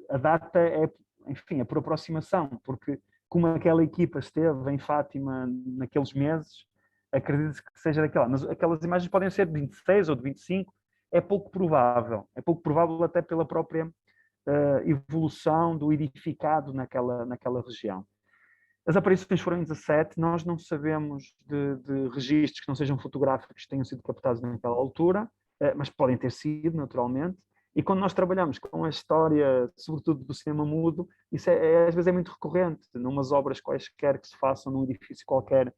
a data é, enfim, é por aproximação, porque como aquela equipa esteve em Fátima naqueles meses, acredito que seja daquela. Mas aquelas imagens podem ser de 26 ou de 25, é pouco provável até pela própria evolução do edificado naquela região. As aparições foram em 17, nós não sabemos de registros que não sejam fotográficos que tenham sido captados naquela altura, mas podem ter sido, naturalmente. E quando nós trabalhamos com a história, sobretudo do cinema mudo, isso às vezes é muito recorrente, numas obras quaisquer que se façam num edifício qualquer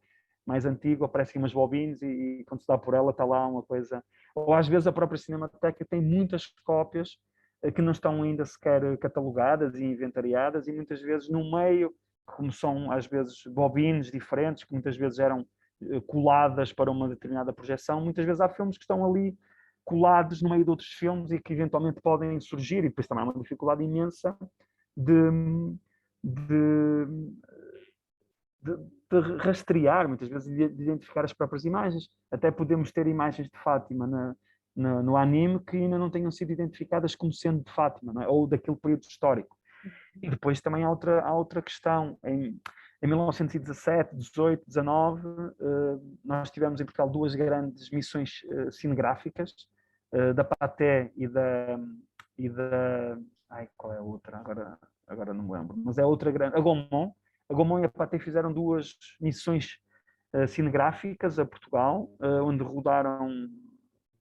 mais antigo, aparecem umas bobines e quando se dá por ela está lá uma coisa. Ou às vezes a própria Cinemateca tem muitas cópias que não estão ainda sequer catalogadas e inventariadas, e muitas vezes no meio, como são às vezes bobines diferentes, que muitas vezes eram coladas para uma determinada projeção, muitas vezes há filmes que estão ali colados no meio de outros filmes e que eventualmente podem surgir, e depois também há uma dificuldade imensa de rastrear, muitas vezes de identificar as próprias imagens. Até podemos ter imagens de Fátima no anime que ainda não tenham sido identificadas como sendo de Fátima, não é? Ou daquele período histórico. E depois também há outra questão. Em 1917, 18, 19, nós tivemos em Portugal duas grandes missões cinegráficas, da Pathé e da... Ai, qual é a outra? Agora não me lembro. Mas é outra grande... A Gaumont e a Pathé fizeram duas missões cinegráficas a Portugal, onde rodaram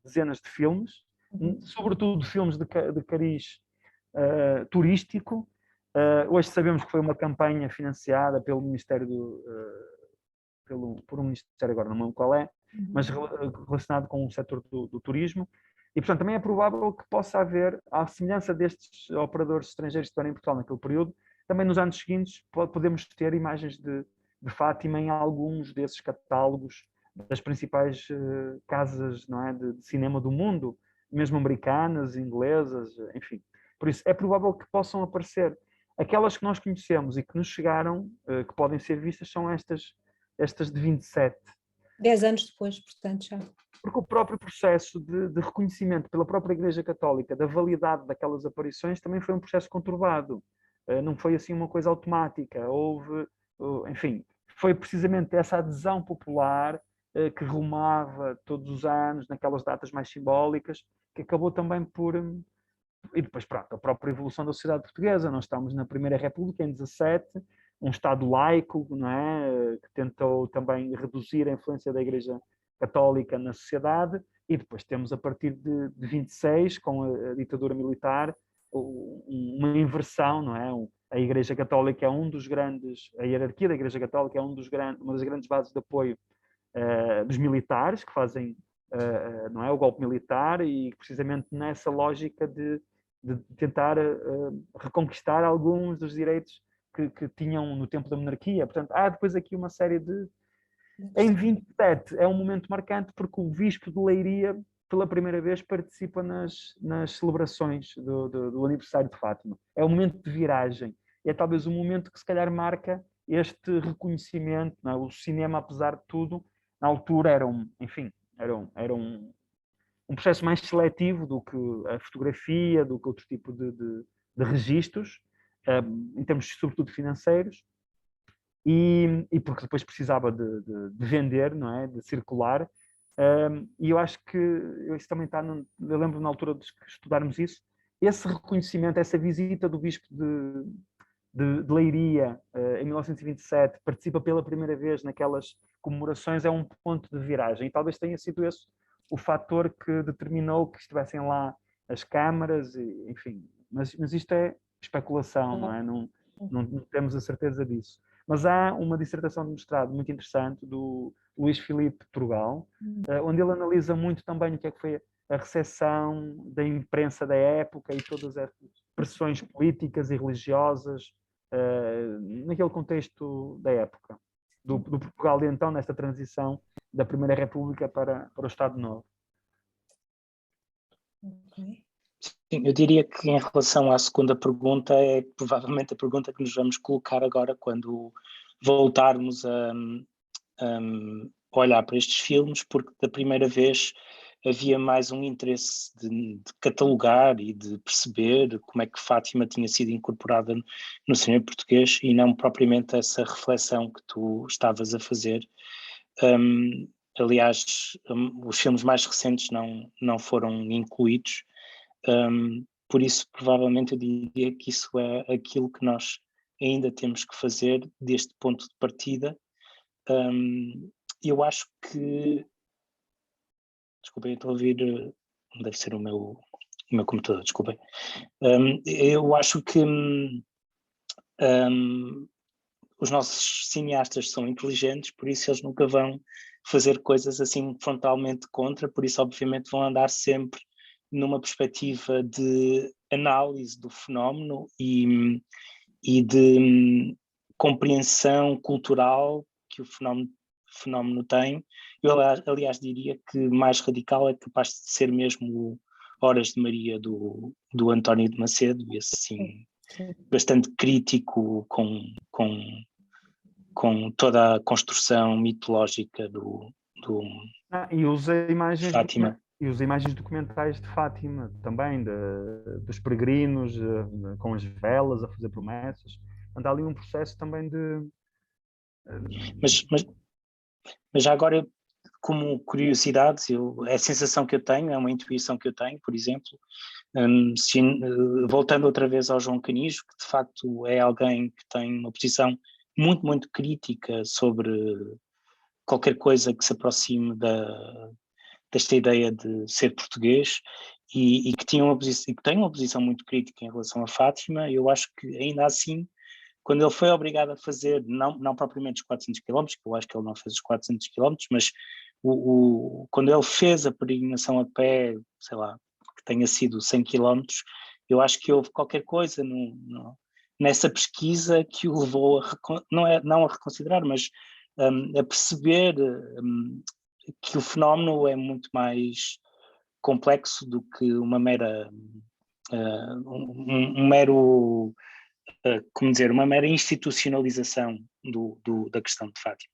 dezenas de filmes, sobretudo filmes de cariz turístico. Hoje sabemos que foi uma campanha financiada pelo Ministério por um Ministério, agora não lembro qual é, mas relacionado com o setor do turismo. E, portanto, também é provável que possa haver, à semelhança destes operadores estrangeiros que estiveram em Portugal naquele período, também nos anos seguintes podemos ter imagens de Fátima em alguns desses catálogos das principais casas, não é, de cinema do mundo, mesmo americanas, inglesas, enfim. Por isso, é provável que possam aparecer. Aquelas que nós conhecemos e que nos chegaram, que podem ser vistas, são estas de 27. 10 anos depois, portanto, já. Porque o próprio processo de reconhecimento pela própria Igreja Católica da validade daquelas aparições também foi um processo conturbado. Não foi assim uma coisa automática. Houve, enfim, foi precisamente essa adesão popular que rumava todos os anos, naquelas datas mais simbólicas, que acabou também por... E depois, pronto, a própria evolução da sociedade portuguesa. Nós estamos na Primeira República, em 17, um Estado laico, não é? Que tentou também reduzir a influência da Igreja Católica na sociedade, e depois temos, a partir de 26, com a ditadura militar, uma inversão, não é? A Igreja Católica é um dos grandes, a hierarquia da Igreja Católica é uma das grandes bases de apoio dos militares, que fazem não é, o golpe militar, e precisamente nessa lógica de tentar reconquistar alguns dos direitos que tinham no tempo da monarquia. Portanto, há depois aqui uma série de... Em 27 é um momento marcante porque o Bispo de Leiria, pela primeira vez, participa nas celebrações do aniversário de Fátima. É um momento de viragem. É talvez um momento que se calhar marca este reconhecimento, não é? O cinema, apesar de tudo, na altura era um processo mais seletivo do que a fotografia, do que outro tipo de registros, em termos sobretudo financeiros, e porque depois precisava de vender, não é? De circular. E eu acho que isso também está, eu lembro na altura de estudarmos isso, esse reconhecimento, essa visita do Bispo de Leiria em 1927, participa pela primeira vez naquelas comemorações, é um ponto de viragem, e talvez tenha sido esse o fator que determinou que estivessem lá as câmaras, enfim, mas isto é especulação, não é? Não temos a certeza disso. Mas há uma dissertação de mestrado muito interessante do Luís Filipe Turgal, onde ele analisa muito também o que é que foi a recepção da imprensa da época e todas as pressões políticas e religiosas naquele contexto da época, do Portugal de então, nesta transição da Primeira República para o Estado Novo. Sim, Sim, eu diria que em relação à segunda pergunta, é provavelmente a pergunta que nos vamos colocar agora quando voltarmos a olhar para estes filmes, porque da primeira vez havia mais um interesse de catalogar e de perceber como é que Fátima tinha sido incorporada no cinema português e não propriamente essa reflexão que tu estavas a fazer. Aliás, os filmes mais recentes não foram incluídos. Por isso, provavelmente, eu diria que isso é aquilo que nós ainda temos que fazer deste ponto de partida. Eu acho que... Desculpem, eu estou a ouvir... Deve ser o meu computador, desculpem. Eu acho que os nossos cineastas são inteligentes, por isso eles nunca vão fazer coisas assim frontalmente contra, por isso obviamente vão andar sempre numa perspectiva de análise do fenómeno e de compreensão cultural que o fenómeno tem. Eu, aliás, diria que mais radical é capaz de ser mesmo o Horas de Maria do António de Macedo, e assim, bastante crítico com toda a construção mitológica E usa imagens Fátima. E os imagens documentais de Fátima também, dos peregrinos com as velas a fazer promessas. Anda ali um processo também de... Mas já agora, como curiosidade, a sensação que eu tenho, é uma intuição que eu tenho, por exemplo, voltando outra vez ao João Canijo, que de facto é alguém que tem uma posição muito, muito crítica sobre qualquer coisa que se aproxime desta ideia de ser português e que tem uma posição muito crítica em relação a Fátima. Eu acho que ainda assim, quando ele foi obrigado a fazer, não propriamente os 400 km, que eu acho que ele não fez os 400 km, mas quando ele fez a peregrinação a pé, sei lá, que tenha sido 100 km, eu acho que houve qualquer coisa nessa pesquisa que o levou não a reconsiderar, mas a perceber que o fenómeno é muito mais complexo do que uma mera um mero como dizer, uma mera institucionalização da questão de Fátima.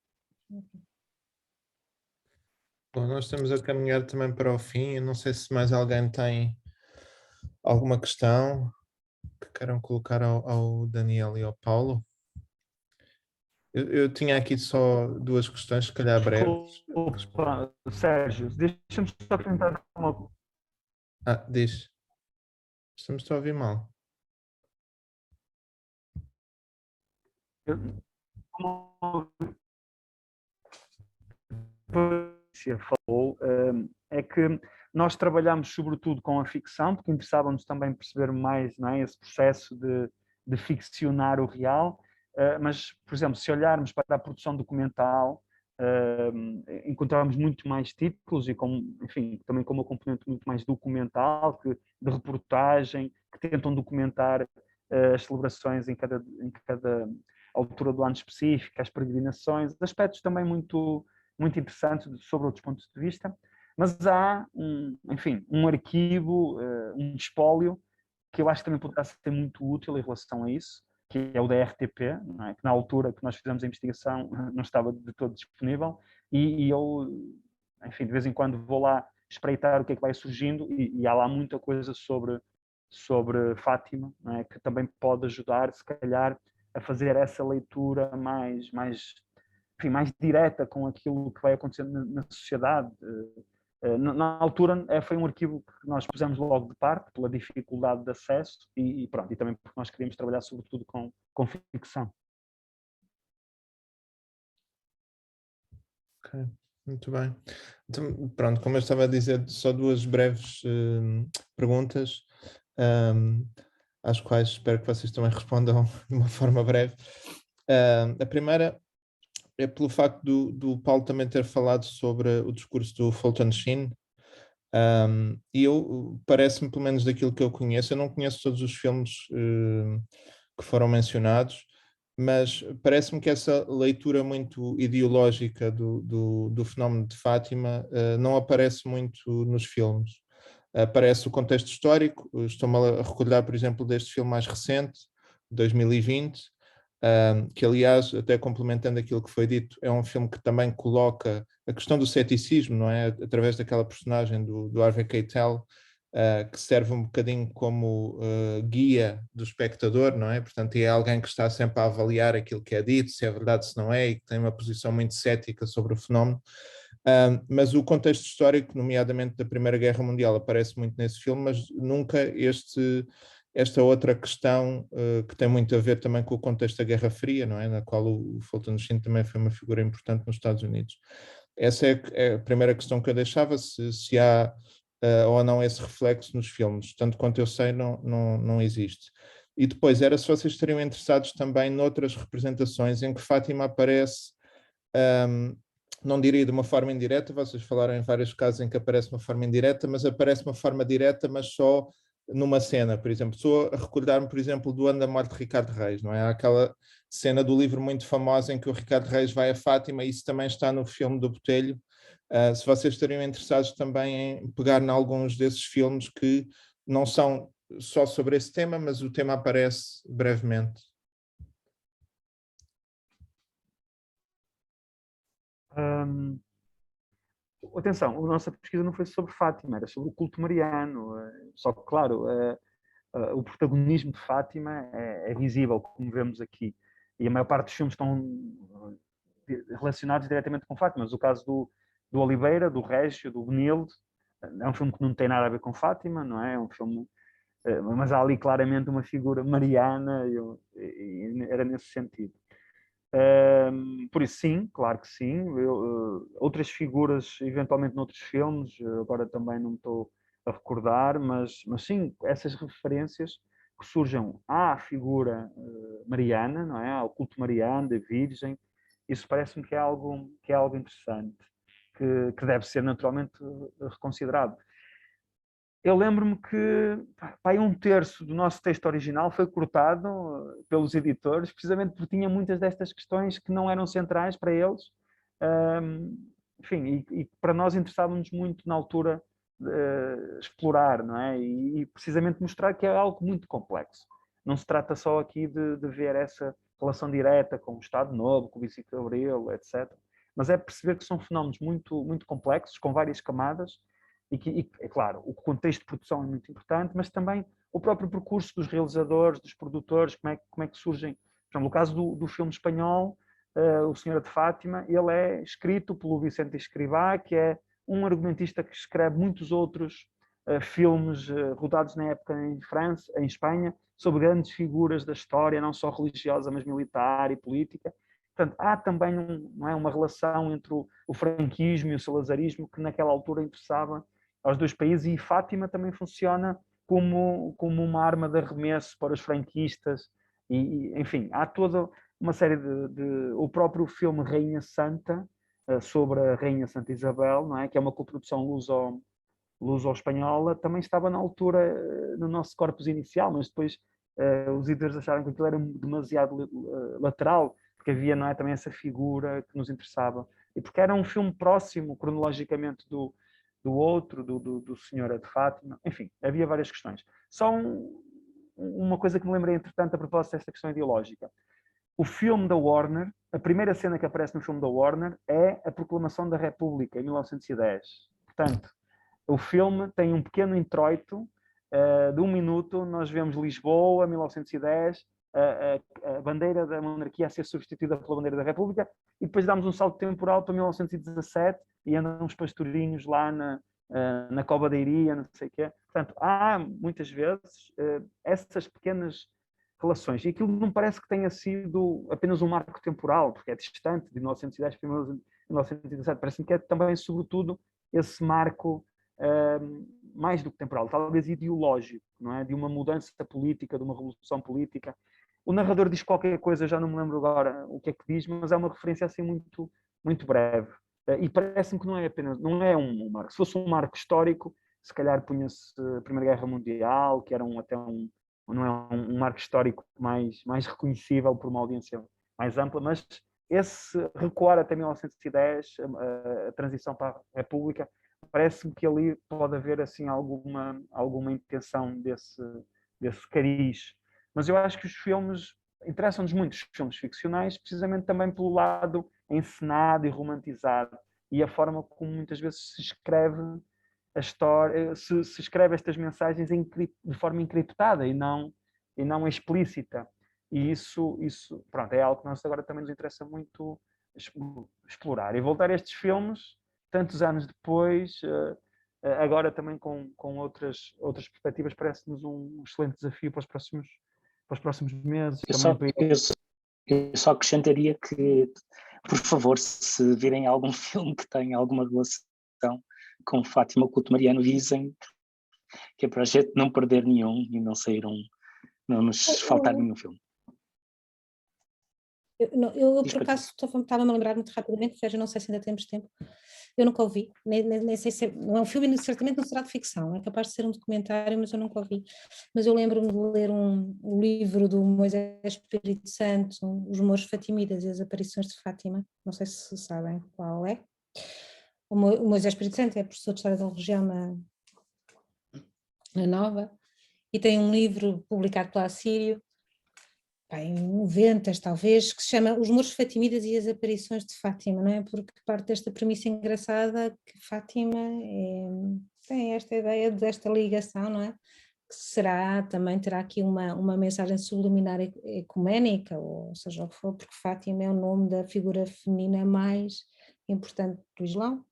Bom, nós estamos a caminhar também para o fim. Eu não sei se mais alguém tem alguma questão que queiram colocar ao Daniel e ao Paulo. Eu tinha aqui só duas questões, se calhar breves. Sérgio, deixa-me só perguntar uma coisa. Diz. Estamos a ouvir mal. Falou, é que nós trabalhamos sobretudo com a ficção, porque interessava-nos também perceber mais, não é, esse processo de ficcionar o real, mas, por exemplo, se olharmos para a produção documental, encontramos muito mais títulos e, enfim, também com uma componente muito mais documental, de reportagem, que tentam documentar as celebrações em cada altura do ano específico, as peregrinações, aspectos também muito interessantes sobre outros pontos de vista, mas há um arquivo, um espólio que eu acho que também poderá ser muito útil em relação a isso, que é o da RTP, não é? Que na altura que nós fizemos a investigação não estava de todo disponível e eu, enfim, de vez em quando vou lá espreitar o que é que vai surgindo e há lá muita coisa sobre Fátima, não é? Que também pode ajudar, se calhar, a fazer essa leitura mais direta com aquilo que vai acontecendo na sociedade. Na altura foi um arquivo que nós pusemos logo de parte pela dificuldade de acesso e pronto, e também porque nós queríamos trabalhar sobretudo com ficção. Ok, muito bem. Então, pronto, como eu estava a dizer, só duas breves perguntas, às quais espero que vocês também respondam de uma forma breve. A primeira é pelo facto do Paulo também ter falado sobre o discurso do Fulton Sheen, e parece-me, pelo menos daquilo que eu conheço, eu não conheço todos os filmes que foram mencionados, mas parece-me que essa leitura muito ideológica do fenómeno de Fátima não aparece muito nos filmes. Aparece o contexto histórico, estou-me a recordar, por exemplo, deste filme mais recente, 2020, que aliás, até complementando aquilo que foi dito, é um filme que também coloca a questão do ceticismo, não é? Através daquela personagem do Harvey Keitel, que serve um bocadinho como guia do espectador, não é? Portanto, é alguém que está sempre a avaliar aquilo que é dito, se é verdade, se não é, e que tem uma posição muito cética sobre o fenómeno. Mas o contexto histórico, nomeadamente da Primeira Guerra Mundial, aparece muito nesse filme, mas nunca esta outra questão que tem muito a ver também com o contexto da Guerra Fria, não é? Na qual o Fulton Sheen também foi uma figura importante nos Estados Unidos. Essa é a primeira questão que eu deixava, se há ou não esse reflexo nos filmes. Tanto quanto eu sei, não existe. E depois era se vocês estariam interessados também noutras representações em que Fátima aparece, não diria de uma forma indireta, vocês falaram em vários casos em que aparece de uma forma indireta, mas aparece de uma forma direta, mas só numa cena, por exemplo. Estou a recordar-me, por exemplo, do ano da morte de Ricardo Reis, não é? Há aquela cena do livro muito famosa em que o Ricardo Reis vai a Fátima, e isso também está no filme do Botelho. Se vocês estariam interessados também em pegar em alguns desses filmes que não são só sobre esse tema, mas o tema aparece brevemente. Atenção, a nossa pesquisa não foi sobre Fátima, era sobre o culto mariano. Só que, claro, o protagonismo de Fátima é visível, como vemos aqui. E a maior parte dos filmes estão relacionados diretamente com Fátima. Mas o caso do Oliveira, do Régio, do Benilde, é um filme que não tem nada a ver com Fátima, não é? É um filme, mas há ali claramente uma figura mariana e era nesse sentido. Por isso, sim, claro que sim. Outras figuras, eventualmente noutros filmes, agora também não me estou a recordar, mas sim, essas referências que surjam à figura mariana, não é? Ao culto mariano, da Virgem, isso parece-me que é algo interessante, que deve ser naturalmente reconsiderado. Eu lembro-me que um terço do nosso texto original foi cortado pelos editores, precisamente porque tinha muitas destas questões que não eram centrais para eles. Enfim, e para nós interessava-nos muito na altura explorar, não é? E precisamente mostrar que é algo muito complexo. Não se trata só aqui de ver essa relação direta com o Estado Novo, com o 25 de Abril, etc. Mas é perceber que são fenómenos muito, muito complexos, com várias camadas, e é claro, o contexto de produção é muito importante, mas também o próprio percurso dos realizadores, dos produtores, como é que surgem. Por exemplo, no caso do filme espanhol, O Senhor de Fátima, ele é escrito pelo Vicente Escrivá, que é um argumentista que escreve muitos outros filmes rodados na época em França, em Espanha, sobre grandes figuras da história, não só religiosa, mas militar e política. Portanto, há também uma relação entre o franquismo e o salazarismo que naquela altura interessava aos dois países, e Fátima também funciona como uma arma de arremesso para os franquistas, e enfim, há toda uma série o próprio filme Rainha Santa, sobre a Rainha Santa Isabel, não é? Que é uma coprodução luso-espanhola, também estava na altura no nosso corpus inicial, mas depois os editores acharam que aquilo era demasiado lateral, porque havia, não é, também essa figura que nos interessava, e porque era um filme próximo cronologicamente do outro, do Senhora de Fátima, enfim, havia várias questões. Só uma coisa que me lembrei, entretanto, a propósito desta questão ideológica. O filme da Warner, a primeira cena que aparece no filme da Warner é a Proclamação da República, em 1910. Portanto, o filme tem um pequeno introito de 1 minuto, nós vemos Lisboa, 1910, a bandeira da monarquia a ser substituída pela bandeira da República, e depois damos um salto temporal para 1917 e andam uns pastorinhos lá na Cova da Iria, não sei o quê. Portanto, há muitas vezes essas pequenas relações, e aquilo não parece que tenha sido apenas um marco temporal, porque é distante, de 1910 para 1917, parece-me que é também, sobretudo, esse marco mais do que temporal, talvez ideológico, não é? De uma mudança política, de uma revolução política. O narrador diz qualquer coisa, já não me lembro agora o que é que diz, mas é uma referência assim muito, muito breve. E parece-me que não é um marco. Se fosse um marco histórico, se calhar punha-se a Primeira Guerra Mundial, que era não é um marco histórico mais reconhecível por uma audiência mais ampla, mas esse recuar até 1910, a transição para a República, parece-me que ali pode haver assim alguma intenção desse cariz. Mas eu acho que os filmes interessam-nos muito, os filmes ficcionais, precisamente também pelo lado encenado e romantizado e a forma como muitas vezes se escreve a história, se escreve estas mensagens de forma encriptada e não explícita. E isso pronto, é algo que nós agora também nos interessa muito explorar. E voltar a estes filmes, tantos anos depois, agora também com outras perspectivas, parece-nos um excelente desafio para os próximos meses. Eu só acrescentaria que, por favor, se virem algum filme que tenha alguma relação com Fátima Oculto Mariano, avisem, que é para a gente não perder nenhum e não nos faltar nenhum filme. Eu por acaso estava-me a lembrar muito rapidamente, Sérgio, não sei se ainda temos tempo, eu nunca ouvi, nem sei se não é um filme, certamente não será de ficção, é capaz de ser um documentário, mas eu nunca ouvi. Mas eu lembro-me de ler um livro do Moisés Espírito Santo, Os Mouros Fatimidas e as Aparições de Fátima, não sei se sabem qual é. O Moisés Espírito Santo é professor de História da Religião na Nova, e tem um livro publicado pela Assírio, em 90 talvez, que se chama Os Mouros Fatimidas e as Aparições de Fátima, não é? Porque parte desta premissa engraçada que Fátima tem esta ideia desta ligação, não é? Que também terá aqui uma mensagem subliminar ecuménica, ou seja o que for, porque Fátima é o nome da figura feminina mais importante do Islão.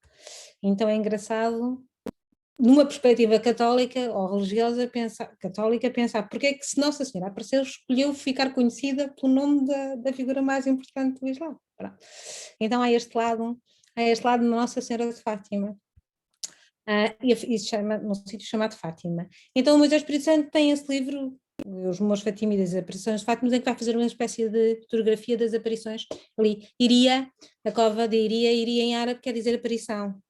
Então é engraçado, numa perspectiva católica ou religiosa, pensar porque é que, se Nossa Senhora apareceu, escolheu ficar conhecida pelo nome da figura mais importante do Islão. Então há este lado de Nossa Senhora de Fátima, e se chama num sítio chamado Fátima. Então o Moisés Espírito Santo tem esse livro, Os Mouros Fatimidas e as Aparições de Fátima, em que vai fazer uma espécie de fotografia das aparições ali. A cova de Iria em árabe quer dizer aparição.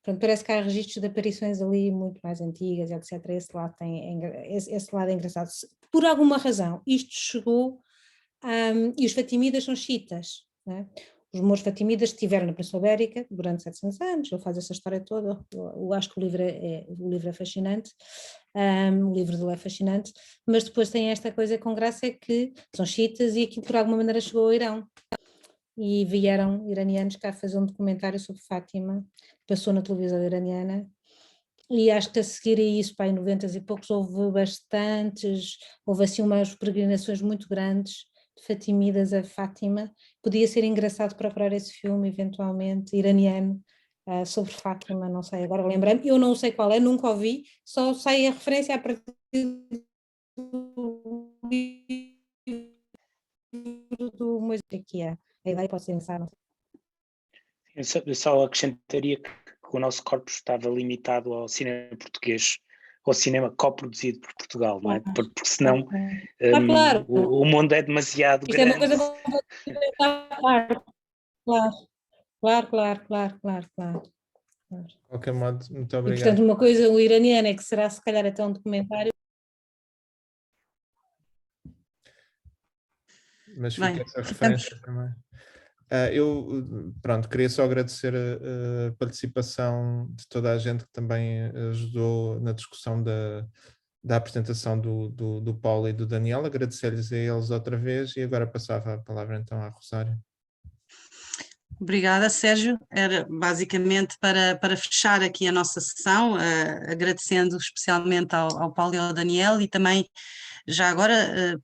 Portanto, parece que há registros de aparições ali muito mais antigas, etc. Esse lado é engraçado. Por alguma razão, isto chegou, e os Fatimidas são xiitas, não é? Os Mouros Fatimidas estiveram na Península Ibérica durante 700 anos, ele faz essa história toda, eu acho que o livro é fascinante, o livro dele é fascinante, mas depois tem esta coisa com graça, é que são xiitas e aquilo por alguma maneira chegou ao Irão. E vieram iranianos cá fazer um documentário sobre Fátima, passou na televisão iraniana, e acho que a seguir a isso, em 90 e poucos, houve assim umas peregrinações muito grandes de Fatimidas a Fátima. Podia ser engraçado procurar esse filme, eventualmente, iraniano, sobre Fátima, não sei, agora lembrei-me, eu não sei qual é, nunca ouvi, só sei a referência a partir do Moisés, que é. A ideia pode ser pensar. Eu só acrescentaria que o nosso corpo estava limitado ao cinema português, ao cinema coproduzido por Portugal, não é? Porque senão claro. O mundo é demasiado isto grande. É uma coisa claro. De qualquer modo, muito E obrigado. portanto uma coisa, o iraniano, é que será se calhar até um documentário. Mas fica essa referência também. Queria só agradecer a participação de toda a gente que também ajudou na discussão da apresentação do Paulo e do Daniel, agradecer-lhes a eles outra vez e agora passava a palavra então à Rosário. Obrigada, Sérgio. Era basicamente para fechar aqui a nossa sessão, agradecendo especialmente ao Paulo e ao Daniel, e também já agora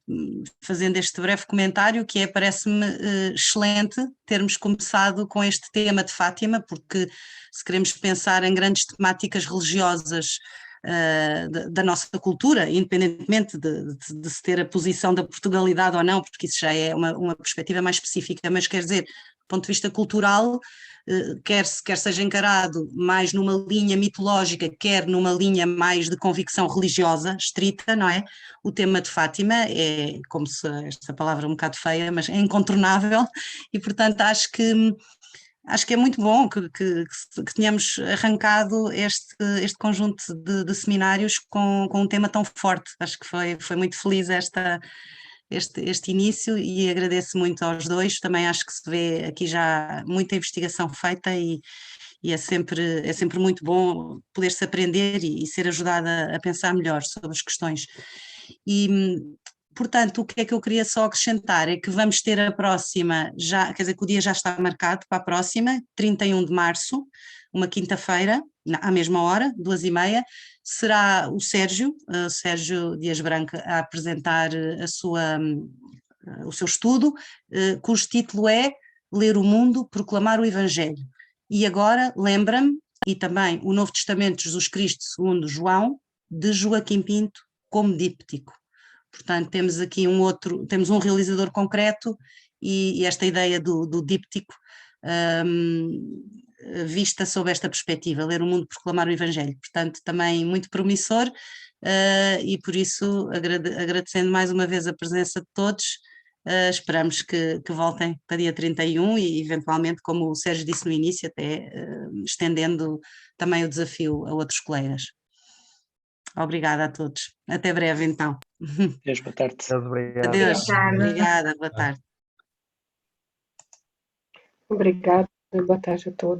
fazendo este breve comentário, que parece-me excelente termos começado com este tema de Fátima, porque se queremos pensar em grandes temáticas religiosas da nossa cultura, independentemente de se ter a posição da Portugalidade ou não, porque isso já é uma perspectiva mais específica, mas quer dizer, do ponto de vista cultural, quer seja encarado mais numa linha mitológica, quer numa linha mais de convicção religiosa estrita, não é? O tema de Fátima é, como se esta palavra é um bocado feia, mas é incontornável, e portanto acho que é muito bom que tenhamos arrancado este conjunto de seminários com um tema tão forte. Acho que foi muito feliz este início, e agradeço muito aos dois. Também acho que se vê aqui já muita investigação feita, e e é sempre muito bom poder-se aprender e ser ajudada a pensar melhor sobre as questões. E, portanto, o que é que eu queria só acrescentar é que vamos ter a próxima, já, quer dizer que o dia já está marcado para a próxima, 31 de março, uma quinta-feira, à mesma hora, 2h30, será o Sérgio Dias Branco a apresentar o seu estudo, cujo título é Ler o Mundo, Proclamar o Evangelho. E agora, lembra-me, e também o Novo Testamento de Jesus Cristo segundo João, de Joaquim Pinto, como díptico. Portanto, temos aqui temos um realizador concreto e esta ideia do díptico vista sob esta perspectiva, ler o mundo, proclamar o Evangelho. Portanto, também muito promissor e por isso, agradecendo mais uma vez a presença de todos, esperamos que voltem para dia 31 e eventualmente, como o Sérgio disse no início, até estendendo também o desafio a outros colegas. Obrigada a todos. Até breve, então. Adeus, boa tarde. Obrigado. Adeus. Obrigada. Obrigada, boa tarde. Obrigada, boa tarde a todos.